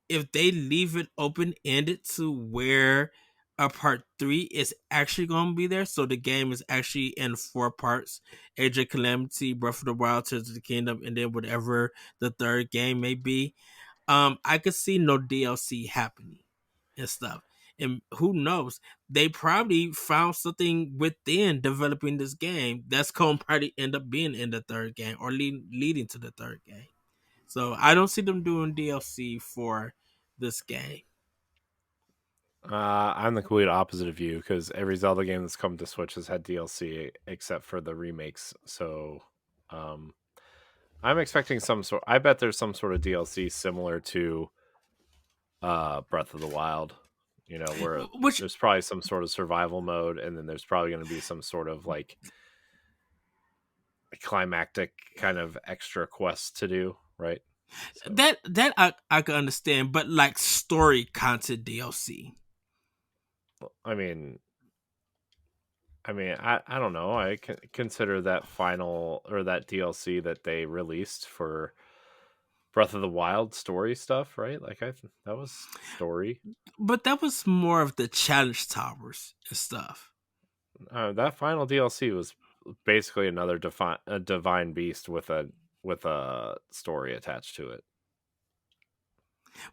they leave it open ended to where a part 3 is actually going to be there, so the game is actually in 4 parts: Age of Calamity, Breath of the Wild, Tears of the Kingdom, and then whatever the third game may be, I could see no DLC happening and stuff. And who knows? They probably found something within developing this game that's going to probably end up being in the third game or leading to the third game. So I don't see them doing DLC for this game. I'm the complete opposite of you because every Zelda game that's come to Switch has had DLC except for the remakes. So, um, I'm expecting some sort. I bet there's some sort of DLC similar to Breath of the Wild. You know, where Which, there's probably some sort of survival mode, and then there's probably going to be some sort of like climactic kind of extra quest to do, right? So, that I can understand, but like story content DLC. I mean, I don't know. I consider that final or that DLC that they released for Breath of the Wild story stuff, right? Like that was story. But that was more of the challenge towers and stuff. That final DLC was basically another a divine beast with a story attached to it.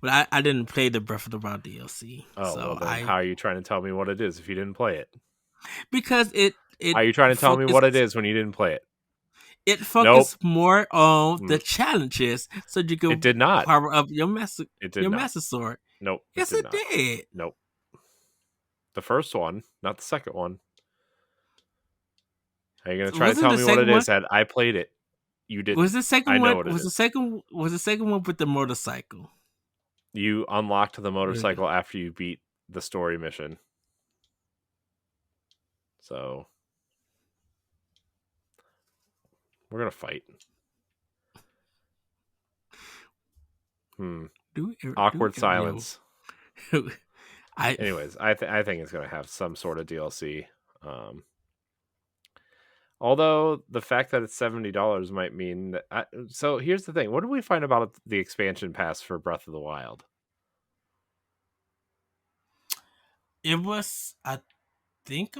But I didn't play the Breath of the Wild DLC, Oh well, so then I how are you trying to tell me what it is if you didn't play it? because How it are you trying to tell me what it focused is when you didn't play it? it Nope. focused more on the Mm, challenges, so you it could did not. power up It did your not. master sword. Nope. It Yes, did it not. did. Nope. The first one, not the second one. Are you gonna try to Wasn't tell the me what second it one? is? That I played it. You Was didn't. the second I know one? what it is. Was the second one with the motorcycle? You unlocked the Really? motorcycle after you beat the story mission. So we're gonna fight. Hmm. Do Awkward it real. silence. I Anyways, I think it's gonna have some sort of DLC. Um, Although the fact that it's $70 might mean that. So here's the thing: what do we find about the expansion pass for Breath of the Wild? it was I think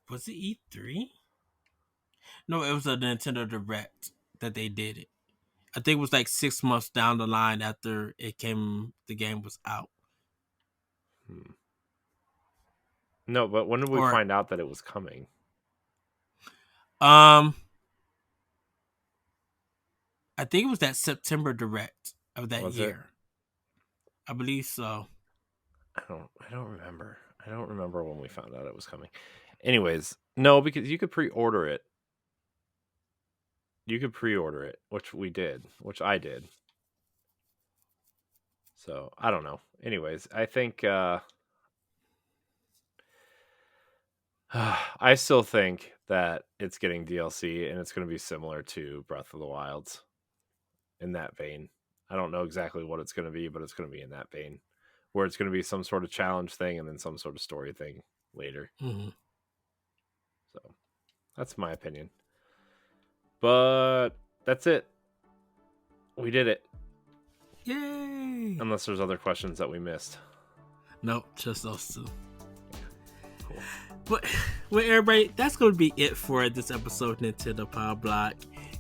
was it E3? No, it was a Nintendo Direct that they did it. I think it was like 6 months down the line after it came. The game was out, Hmm. No, but when did we or find out that it was coming? um, I think it was that September Direct of that Was it? year. I believe so. I don't remember. I don't remember when we found out it was coming. Anyways, no, because you could pre-order it. You could pre-order it, which we did, which I did. So I don't know. Anyways, I think I still think that it's getting DLC and it's going to be similar to Breath of the Wilds in that vein. I don't know exactly what it's going to be, but it's going to be in that vein where it's going to be some sort of challenge thing and then some sort of story thing later. Mm-hmm. So that's my opinion. But that's it. We did it. Yay! Unless there's other questions that we missed. Nope, just those two. Cool. But well, everybody, that's going to be it for this episode of Nintendo Power Block.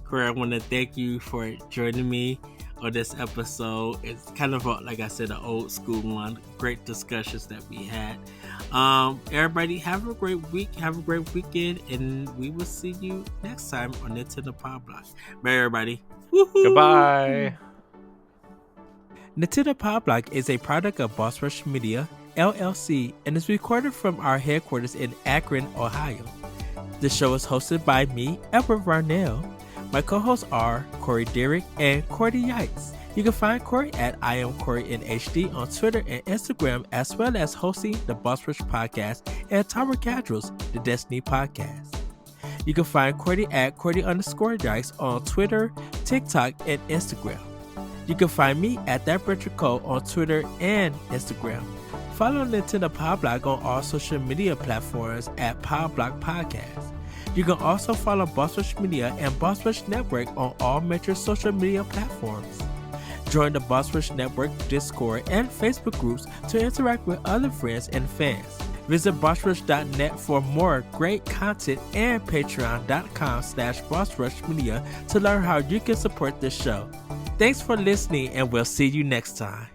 Corey, I want to thank you for joining me on this episode. It's kind of, like I said, an old school one. Great discussions that we had. Everybody, have a great week. Have a great weekend. And we will see you next time on Nintendo Power Block. Bye, everybody. Woo-hoo! Goodbye. Nintendo Power Block is a product of Boss Rush Media, LLC, and is recorded from our headquarters in Akron, Ohio. The show is hosted by me, Edward Varnell. My co-hosts are Corey Derrick and Cordy Yates. You can find Corey at I Am Corey in HD on Twitter and Instagram, as well as hosting the Boss Rush Podcast and Tower Casuals, the Destiny Podcast. You can find Cordy at Cordy_Dice on Twitter, TikTok, and Instagram. You can find me at That Retro Code on Twitter and Instagram. Follow Nintendo Power Block on all social media platforms at Power Block Podcast. You can also follow Boss Rush Media and Boss Rush Network on all major social media platforms. Join the Boss Rush Network Discord and Facebook groups to interact with other friends and fans. Visit bossrush.net for more great content and patreon.com/bossrushmedia to learn how you can support this show. Thanks for listening, and we'll see you next time.